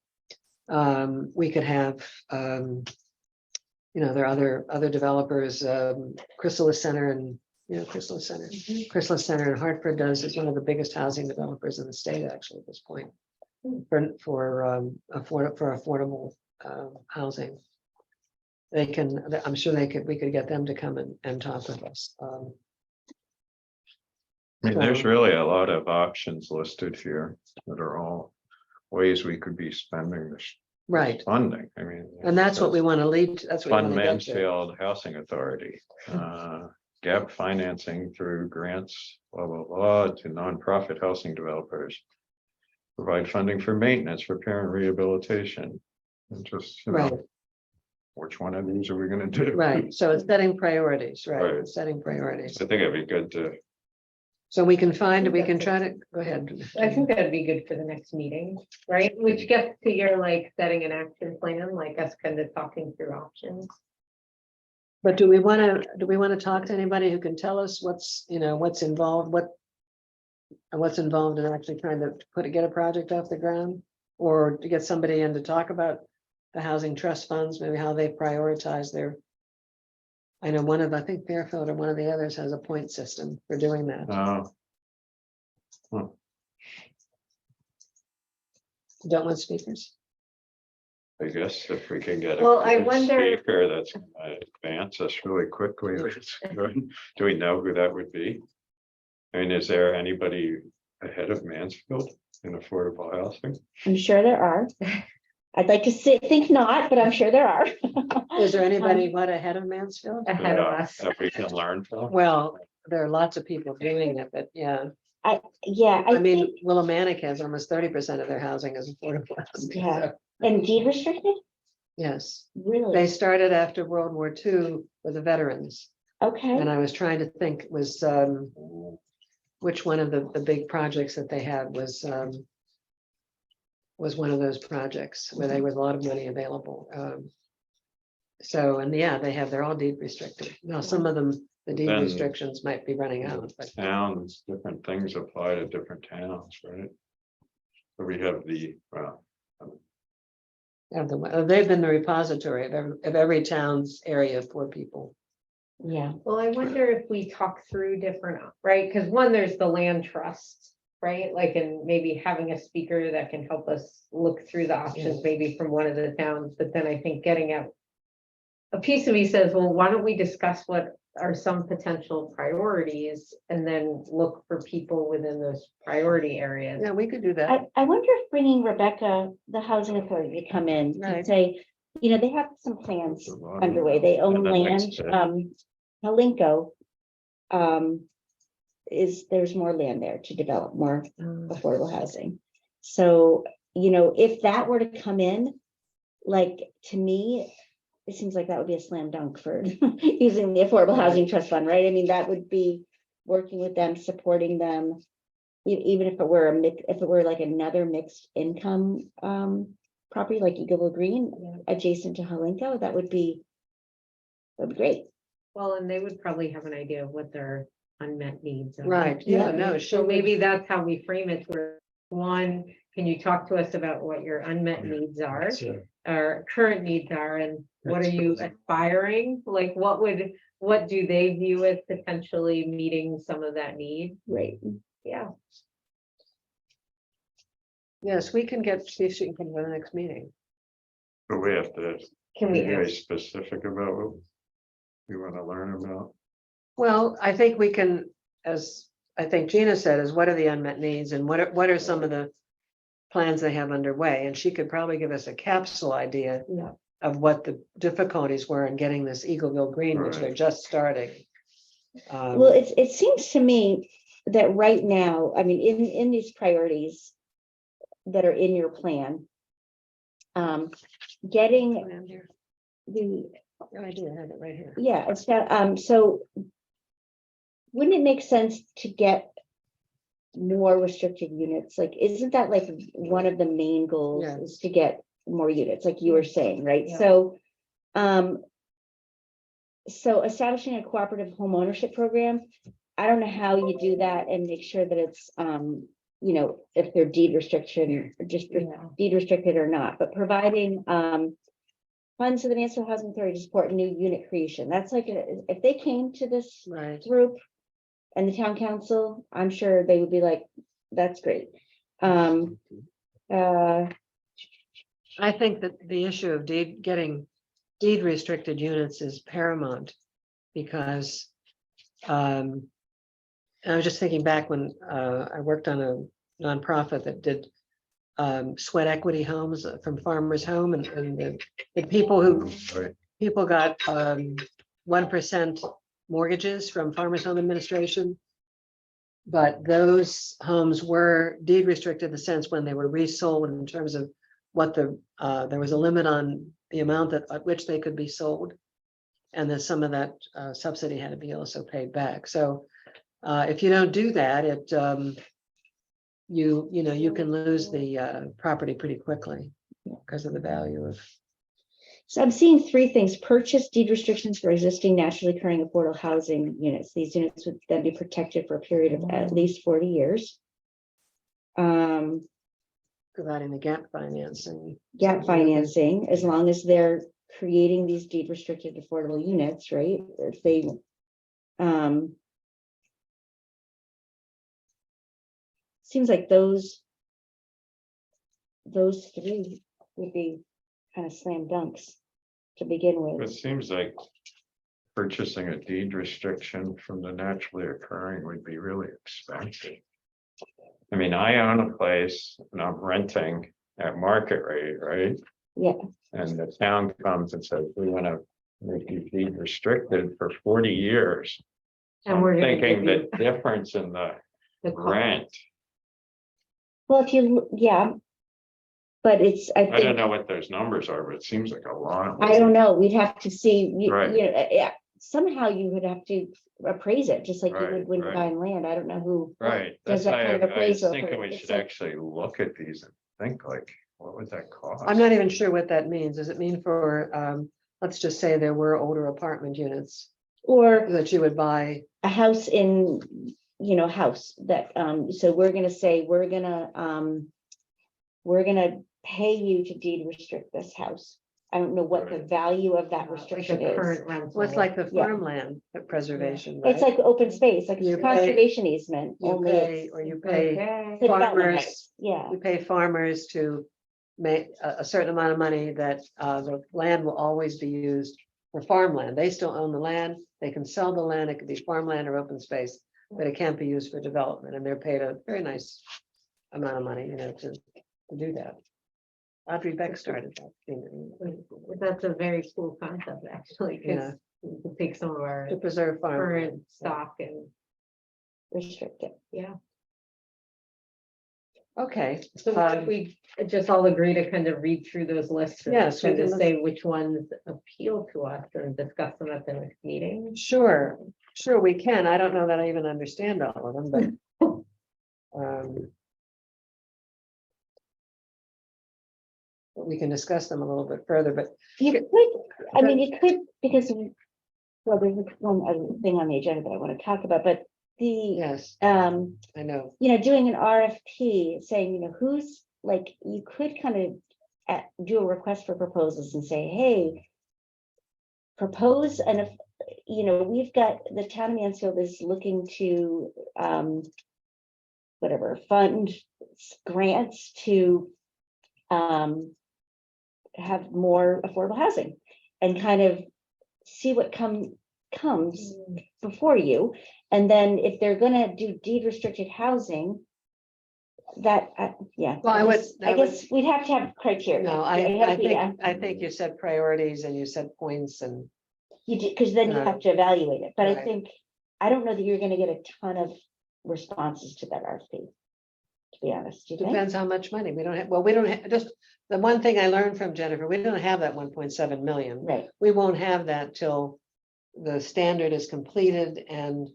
We could have, there are other developers, Chrysalis Center and Chrysalis Center. Chrysalis Center in Hartford is one of the biggest housing developers in the state, actually, at this point. For affordable housing. I'm sure we could get them to come and talk with us. I mean, there's So- really a lot of options listed here that are all ways we could be spending this Right, funding. I mean. and that's what we want to lead, that's what we Fund want to get to. Mansfield Housing Authority, gap financing through grants, blah, blah, blah, to nonprofit housing developers. Provide funding for maintenance, repair and rehabilitation. And just, you Right, know, which one of these are we gonna do? right, so it's setting priorities, right, Right. it's setting priorities. I think it'd be good to, So we can try to, go ahead. I think that'd be good for the next meeting, right? Which gets to your like setting an action plan, like us kind of talking through options. But do we want to talk to anybody who can tell us what's involved, what's involved in actually trying to get a project off the ground? Or to get somebody in to talk about the housing trust funds, maybe how they prioritize their. I know I think Fairfield or one of the others has a point system for doing that. Don't want speakers? I guess, if we can get. Well, I good wonder- Speaker that's gonna advance us really quickly. That's good. Do we know who that would be? I mean, is there anybody ahead of Mansfield in affordable housing? I'm sure there are. I'd like to think not, but I'm sure there are. Is there anybody ahead of Mansfield? Ahead of Yeah, us. That we can learn from? Well, there are lots of people doing it, but yeah, Yeah, I I mean, think, Willimantic has almost 30% of their housing is affordable housing. Yeah. so, and deed restricted, Yes, really? they started after World War II with the veterans, Okay, and I was trying to think which one of the big projects that they had was one of those projects where there was a lot of money available. So, and yeah, they're all deed restricted. Now, some of them, the deed Then- restrictions might be running out, but Towns, different things apply to different towns, right? So we have they've been the repository of every town's area for people. yeah, Well, I wonder if we talk through different, right? Because one, there's the land trust, right? Like, and maybe having a speaker that can help us look through the options, maybe from one of the towns, but then I think getting out. A piece of me says, well, why don't we discuss what are some potential priorities and then look for people within those priority areas? Yeah, we could do that. I wonder if bringing Rebecca, the housing authority, to come in Right. and say, they have some plans underway, they own And the land, next step. Helinco. There's more land there to develop more affordable housing. So, if that were to come in, like, to me, it seems like that would be a slam dunk for using the Affordable Housing Trust Fund, right? I mean, that would be working with them, supporting them. Even if it were if it were like another mixed income property like Eagleville Green adjacent to Helinco, that would be great. Well, and they would probably have an idea of what their unmet needs are. Right, yeah, no, So maybe that's how we frame it, where one, can you talk to us about what your unmet needs are? Our current needs are, and what are you aspiring? Like, what do they view as potentially meeting some of that need? Right. Yeah. Yes, we can see if she can come to the next meeting. But we have to Can be we very ask? specific about what we want to learn about. Well, I think we can, as I think Gina said, is what are the unmet needs and what are some of the plans they have underway? And she could probably give us a capsule idea Yeah. of what the difficulties were in getting this Eagleville Green, which Right. they're just starting. Well, it seems to me that right now, I mean, in these priorities that are in your plan, getting the, I do have it right here. yeah, it's got, so wouldn't it make sense to get more restricted units? Like, isn't that like one of the main goals Yeah. is to get more units, like you were saying, right? Yeah. So establishing a cooperative home ownership program, I don't know how you do that and make sure that it's, if they're deed restriction, or just Yeah. deed restricted or not, but providing, funds to the Mansfield Housing Authority to support new unit creation. That's like, if they came to this Right. group and the town council, I'm sure they would be like, that's great. I think that the issue of getting deed restricted units is paramount. Because I was just thinking back when I worked on a nonprofit that did sweat equity homes from Farmers Home, and the people who Right. people got 1% mortgages from Farmers Home Administration. But those homes were deed restricted in the sense when they were resold in terms of what there was a limit on the amount at which they could be sold. And then some of that subsidy had to be also paid back. So if you don't do that, you can lose the property pretty quickly because of the value of. So I'm seeing three things: purchase deed restrictions for existing naturally occurring affordable housing units. These units would then be protected for a period of at least 40 years. Providing the gap financing. Gap financing, as long as they're creating these deed restricted affordable units, right? If they, seems like those three would be kind of slam dunks to begin It with. seems like purchasing a deed restriction from the naturally occurring would be really expensive. I mean, I own a place and I'm renting at market rate, right? Yeah. And the town comes and says, we want to make you deed restricted for 40 years. So And I'm we're gonna thinking give the difference in the The cost. rent, Well, if you, yeah. But it's, I I don't think, know what those numbers are, but it seems like a lot. I don't know, we'd have to see, Right. yeah, somehow you would have to appraise it, just like you Right, would when you're right. buying land. I don't know who. Right, Does that's that why kind of I was appraisal thinking for- we it's should like- actually look at these and think like, what would that cost? I'm not even sure what that means. Does it mean for, let's just say there were older apartment units Or that you would buy? a house in, house that, so we're gonna say, we're gonna pay you to deed restrict this house. I don't know what the Right. value of that Like restriction the is. current rental. Well, it's like the Yeah. farmland preservation. It's right? like open space, like You pay- conservation easement, You only pay, it's or you pay, Okay. the development farmers- rights. Yeah, you pay farmers to make a certain amount of money that the land will always be used for farmland. They still own the land. They can sell the land. It could be farmland or open space, but it can't be used for development, and they're paid a very nice amount of money, to do that. Audrey Beck started that. That's a very cool concept, actually, Yeah. because we could take some of our To preserve farmland. current stock and, restricted. yeah. Okay, So what if we just all agree to kind of read through those lists and Yes, we kind of can- say which ones appeal to us and discuss them at the next meeting? sure, we can. I don't know that I even understand all of them, but. But we can discuss them a little bit further, but You could, I mean, you could, because, well, there's one other thing on the agenda that I want to talk about, but the, yes, I know. doing an RFP, saying, who's, like, you could kind of do a request for proposals and say, hey, propose, and if, we've got, the town of Mansfield is looking to, fund grants to, have more affordable housing and kind of see what comes before you. And then if they're gonna do deed restricted housing, that, yeah. Well, I guess we'd have to have criteria. No, It has to be, I think you said priorities and you said points and, You do, because then you have to evaluate it, but I Right. think, I don't know that you're gonna get a ton of responses to that RFP. To be honest, do you think? depends how much money. We don't have, well, we don't have, just, the one thing I learned from Jennifer, we don't have that 1.7 million. Right, We won't have that till the standard is completed and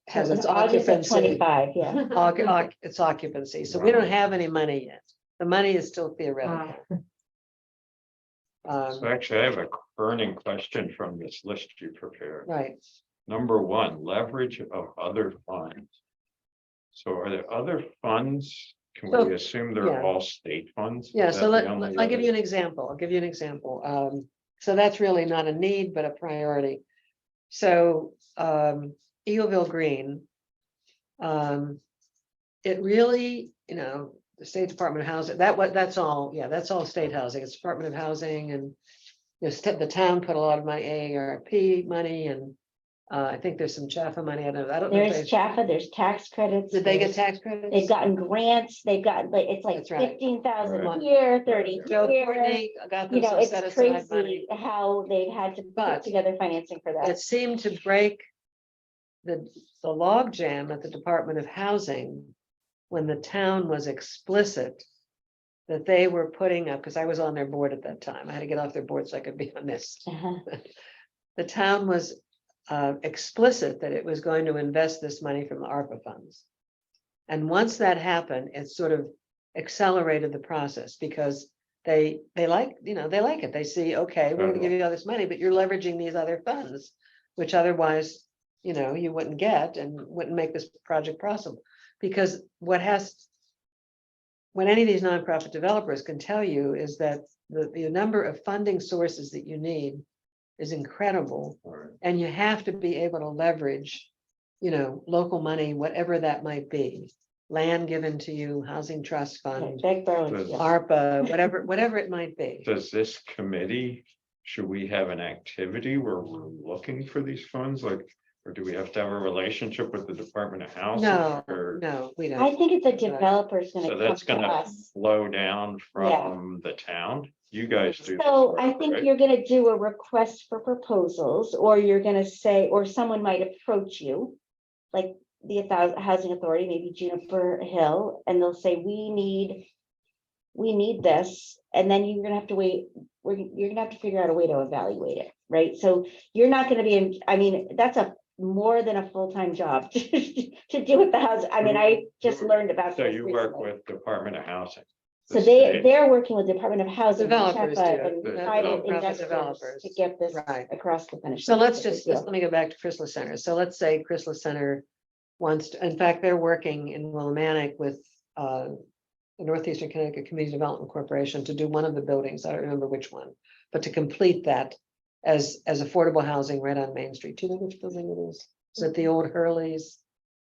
has so its in August of occupancy. 25, yeah. Its occupancy, so we don't have any money yet. The money is still theoretical. So actually, I have a burning question from this list you prepared. Right, Number one, leverage of other funds. So are there other funds? Can So, we assume they're yeah. all state funds? yeah, Is so that the only I'll give other- you an example, so that's really not a need, but a priority. So, Eagleville Green It really, the State Department of Housing, that's all, yeah, that's all state housing, it's Department of Housing and the town put a lot of my AARP money and I think there's some Jaffa money, I don't know. if There's Jaffa, there's tax credits. Did they get there's- tax credits? They've gotten grants, they've got, like, it's like That's right. 15,000 Right. here, 30 Joe here. Courtney got them You know, some it's set aside money. crazy how they've had to But put together financing for that. It seemed to break the log jam at the Department of Housing when the town was explicit that they were putting up, because I was on their board at that time. I had to get off their board so I could be on this. Uh-huh. The town was explicit that it was going to invest this money from the ARPA funds. And once that happened, it sort of accelerated the process because they like it. They see, okay, we're gonna give you all this money, but you're leveraging these other funds, which otherwise, you wouldn't get and wouldn't make this project possible. Because when any of these nonprofit developers can tell you is that the number of funding sources that you need is incredible. And you have to be able to leverage, local money, whatever that might be. Land given to you, housing trust fund, Beg, borrow, and Does- steal. ARPA, whatever it might be. Does this committee, should we have an activity where we're looking for these funds, like, or do we have to have a relationship with the Department of Housing? No, Or no, we I don't. think the developer's gonna So come that's to gonna us. flow down from the town? You guys do. this So work, I think right? you're gonna do a request for proposals, or you're gonna say, or someone might approach you. Like the Housing Authority, maybe Juniper Hill, and they'll say, we need this, and then you're gonna have to wait, you're gonna have to figure out a way to evaluate it, right? So you're not gonna be in, I mean, that's more than a full-time job to do with the house. I mean, I just learned about. So this you work recently. with Department of Housing? So the state. they're working with Department of Housing. Developers do, Chapa, and the private developers. investors Developers. to get this Right. across the finish. So line. let's It's a big just, deal. let me go back to Chrysler Center. So let's say Chrysler Center wants to, in fact, they're working in Willimantic with the Northeastern Connecticut Community Development Corporation to do one of the buildings. I don't remember which one, but to complete that as affordable housing right on Main Street. Do you know which building it is? Is it the old Hurley's?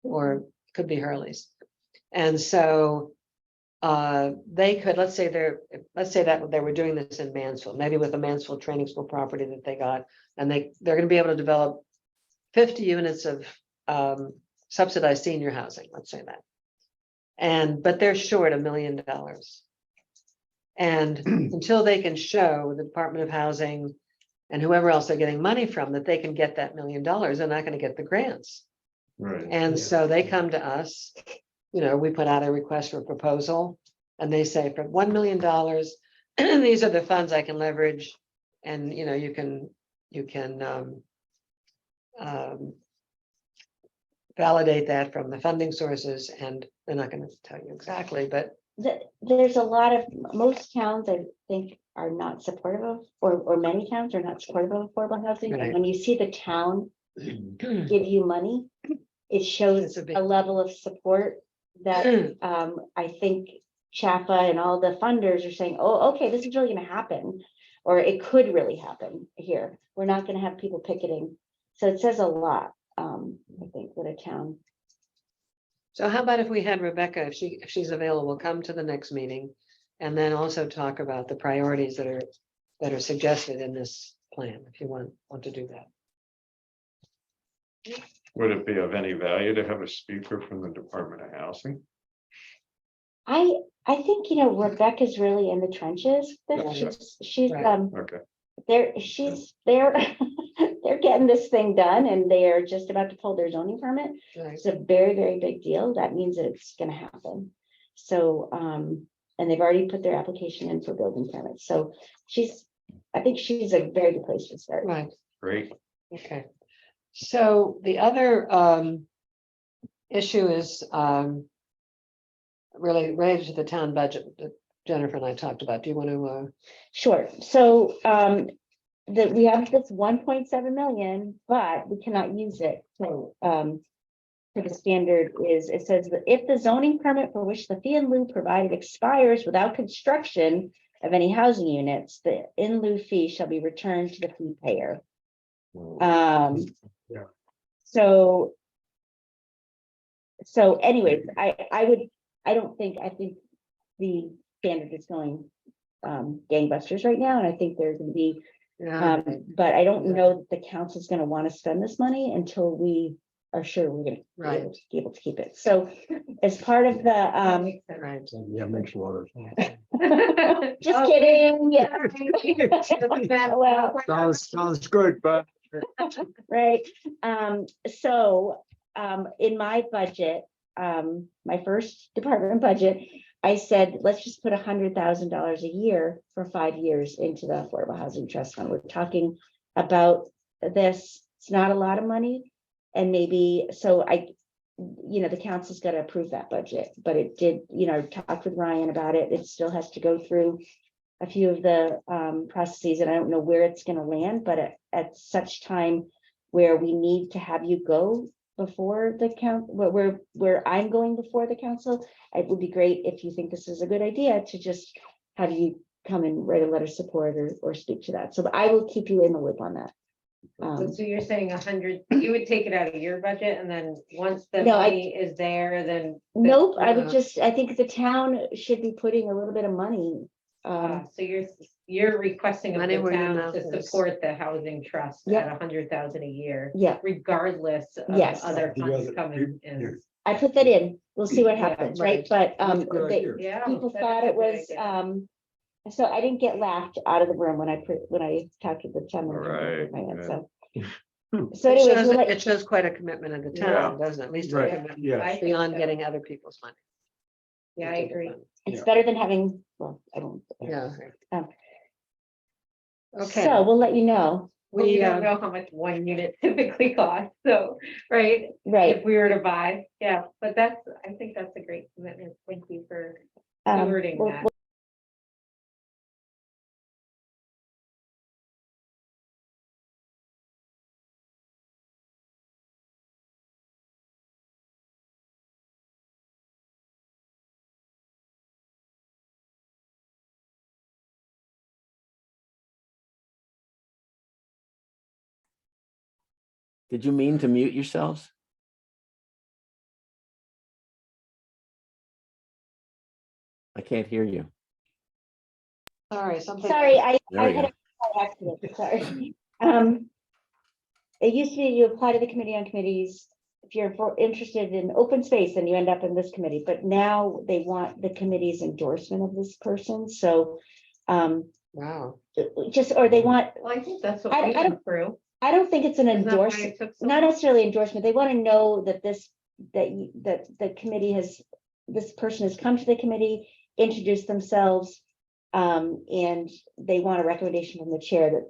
Or it could be Hurley's. And so they could, let's say that they were doing this in Mansfield, maybe with a Mansfield Training School property that they got, and they're gonna be able to develop 50 units of subsidized senior housing, let's say that. But they're short $1 million. And until they can show the Department of Housing and whoever else they're getting money from, that they can get that $1 million, they're not gonna get the grants. Right. And Yeah. so they come to us, we put out a request for proposal and they say for $1 million, these are the funds I can leverage. And, you can validate that from the funding sources, and they're not gonna tell you exactly, but There's a lot of, most towns, I think, are not supportive of, or many towns are not supportive of affordable housing. Right. And when you see the town give you money, it shows It's a big- a level of support that I think Chapa and all the funders are saying, oh, okay, this is really gonna happen. Or it could really happen here. We're not gonna have people picketing. So it says a lot, I think, with a town. So how about if we had Rebecca, if she's available, come to the next meeting and then also talk about the priorities that are suggested in this plan, if you want to do that. Would it be of any value to have a speaker from the Department of Housing? I think, Rebecca's really in the trenches. Yeah. She's, Right. Okay, they're getting this thing done and they are just about to pull their zoning permit. Right. It's a very, very big deal. That means that it's gonna happen. So, and they've already put their application in for building permits. So I think she's a very good place to start. Right. great. Okay, so the other issue is really related to the town budget that Jennifer and I talked about. Do you want to? Sure. So, that we have this 1.7 million, but we cannot use it. So, for the standard is, it says that if the zoning permit for which the fee in lieu provided expires without construction of any housing units, the in lieu fee shall be returned to the fee payer. Yeah. So So anyways, I think the standard is going gangbusters right now, and I think they're gonna be, Yeah, but I don't know that the council's gonna want to spend this money until we are sure we're gonna Right. be able to keep it. So as part of the, right. Yeah, makes a lot of sense. just Oh. kidding, yeah. Well, Sounds good, but. right, so, in my budget, my first department budget, I said, let's just put $100,000 a year for 5 years into the Affordable Housing Trust Fund. We're talking about this, it's not a lot of money. And maybe, so the council's got to approve that budget, but it did, I talked with Ryan about it. It still has to go through a few of the processes, and I don't know where it's going to land, but at such time where we need to have you go before the where I'm going before the council, it would be great if you think this is a good idea to just have you come and write a letter of support or speak to that. So I will keep you in the loop on that. So you're saying 100, you would take it out of your budget and then once the No, money is there, then. Nope, I think the town should be putting a little bit of money. So you're requesting of Money the where your town mouth to is. support the housing trust Yeah. at 100,000 a year, Yeah, regardless of Yes. other The funds other- coming yeah. in. I put that in. We'll see what Yeah, happens, right. right? But That's a good they, idea. Yeah. people that is thought a it good was, idea. so I didn't get laughed out of the room when I talked to the town. Right, manager, So It anyways, shows, we'll let- it shows quite a commitment of the town, doesn't it? At least a Right, commitment yeah. I think beyond so. getting other people's money. Yeah, I agree. it's Yeah. better than having, well, I don't. Yeah. Um, Okay. So we'll let you know, We We, don't know how much one unit typically costs, so, right, right? if we were to buy, yeah, but I think that's a great commitment. Thank you for stewarding we'll- that. Did you mean to mute yourselves? I can't hear you. sorry, something. Sorry, I There we had go. a accident, sorry. It used to be you apply to the Committee on Committees. If you're interested in open space, then you end up in this committee, but now they want the committee's endorsement of this person, so Wow. or they want, Well, I think that's what I we don't- went through. I don't think it's an Isn't that why endorsement, it took so not long? necessarily endorsement, they want to know that that the committee this person has come to the committee, introduced themselves, and they want a recommendation from the chair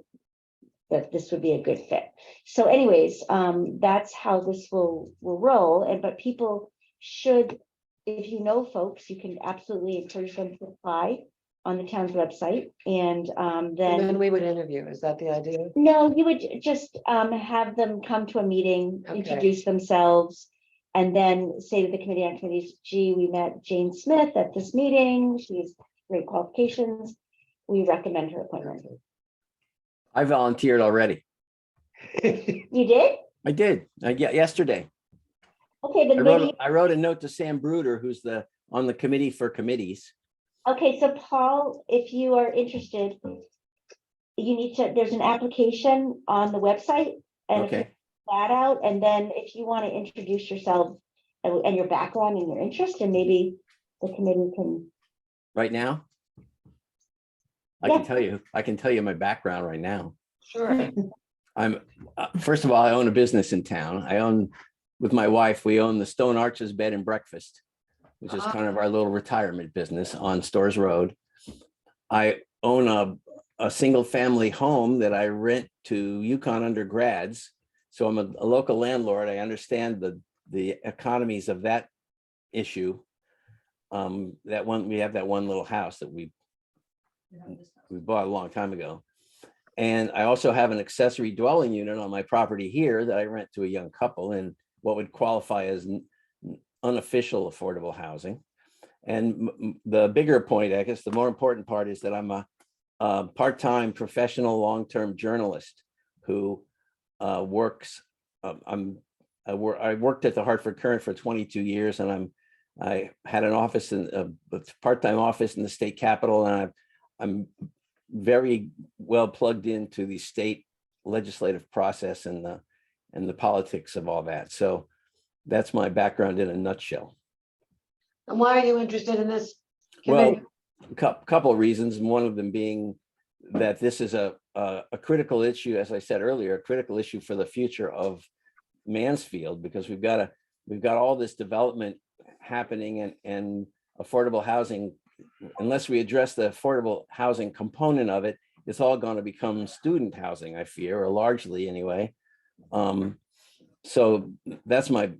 that this would be a good fit. So anyways, that's how this will roll, but people should, if you know folks, you can absolutely encourage them to apply on the town's website, and And then. then we would interview, is that the idea? No, you would just have them come to a meeting, Okay. introduce themselves, and then say to the Committee on Committees, gee, we met Jane Smith at this meeting, she has great qualifications, we recommend her appointment. I volunteered already. You did? I did. Yesterday. Okay, then maybe, I wrote a note to Sam Bruder, who's on the committee for committees. okay, so Paul, if you are interested, there's an application on the website, and if you Okay. fill that out, and then if you want to introduce yourself and your background and your interest, and maybe the committee can. Right now? I can tell you my background right now. Sure. First of all, I own a business in town. With my wife, we own the Stone Arches Bed and Breakfast, which is kind of our little retirement business on Stores Road. I own a single family home that I rent to Yukon undergrads. So I'm a local landlord. I understand the economies of that issue. We have that one little house that we bought a long time ago. And I also have an accessory dwelling unit on my property here that I rent to a young couple in what would qualify as unofficial affordable housing. And the bigger point, I guess the more important part, is that I'm a part-time professional long-term journalist who works. I'm I worked at the Hartford Current for 22 years, and I had an office a part-time office in the state capitol, and I'm very well plugged into the state legislative process and the politics of all that. So that's my background in a nutshell. And why are you interested in this? Well, committee? couple of reasons, and one of them being that this is a critical issue, as I said earlier, a critical issue for the future of Mansfield, because we've got all this development happening and affordable housing. Unless we address the affordable housing component of it, it's all going to become student housing, I fear, or largely anyway. So that's my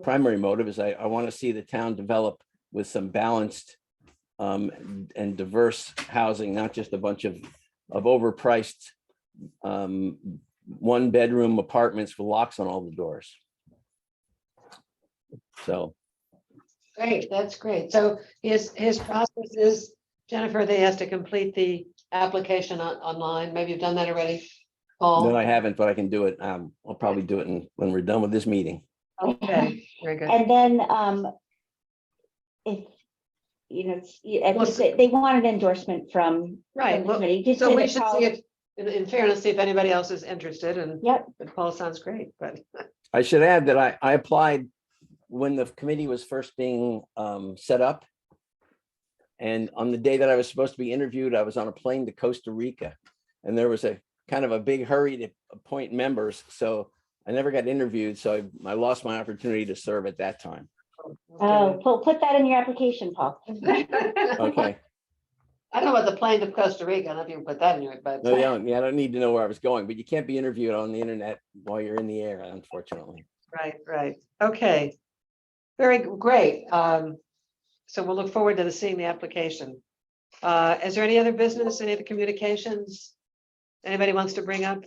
primary motive, is I want to see the town develop with some balanced and diverse housing, not just a bunch of overpriced 1-bedroom apartments with locks on all the doors. So Great, that's great. So his process is, Jennifer, they has to complete the application online. Maybe you've done that already. no, I Paul? haven't, but I can do it. I'll probably do it when we're done with this meeting. Okay, very good. And then, if, I Well, think they want an endorsement from. Right, the well, committee, just so so we that should Paul- see if, in fairness, see if anybody else is interested, and Yep, but Paul sounds great, but I should add that I applied when the committee was first being set up. And on the day that I was supposed to be interviewed, I was on a plane to Costa Rica. And there was a kind of a big hurry to appoint members. So I never got interviewed. So I lost my opportunity to serve at that time. oh, put that in your application, Paul. Okay. I don't know about the plane to Costa Rica. I don't know if you can put that in it, but No, I don't need to know where I was going, but you can't be interviewed on the internet while you're in the air, unfortunately. right. Okay. Very great. So we'll look forward to seeing the application. Is there any other business, any other communications? Anybody wants to bring up?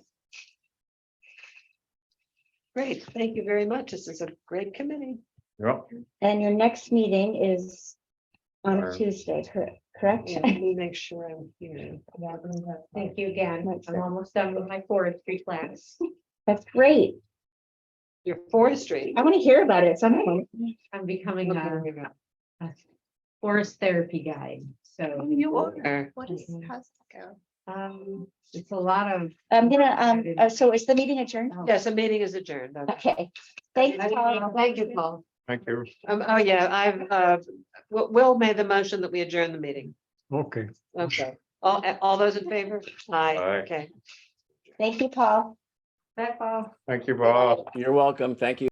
Great, thank you very much. This is a great committee. Yep. And your next meeting is on a Sure. Tuesday, correct? Yeah, let me make sure I'm here. Thank you again. That's I'm it. almost done with my forestry class. That's great. Your forestry. I want to hear about it at some point. I'm becoming a Okay. forest therapy guide, so. You are. What is, how's that go? It's a lot of. I'm gonna, so is the meeting adjourned? Yes, the meeting is adjourned. Okay, thanks, Paul. Thank you, Paul. Thank you. Oh, yeah, Will made the motion that we adjourn the meeting. Okay. Okay, all those in favor? Aye, Aye. okay. Thank you, Paul. Bye, Paul. Thank you, Bob. You're welcome. Thank you.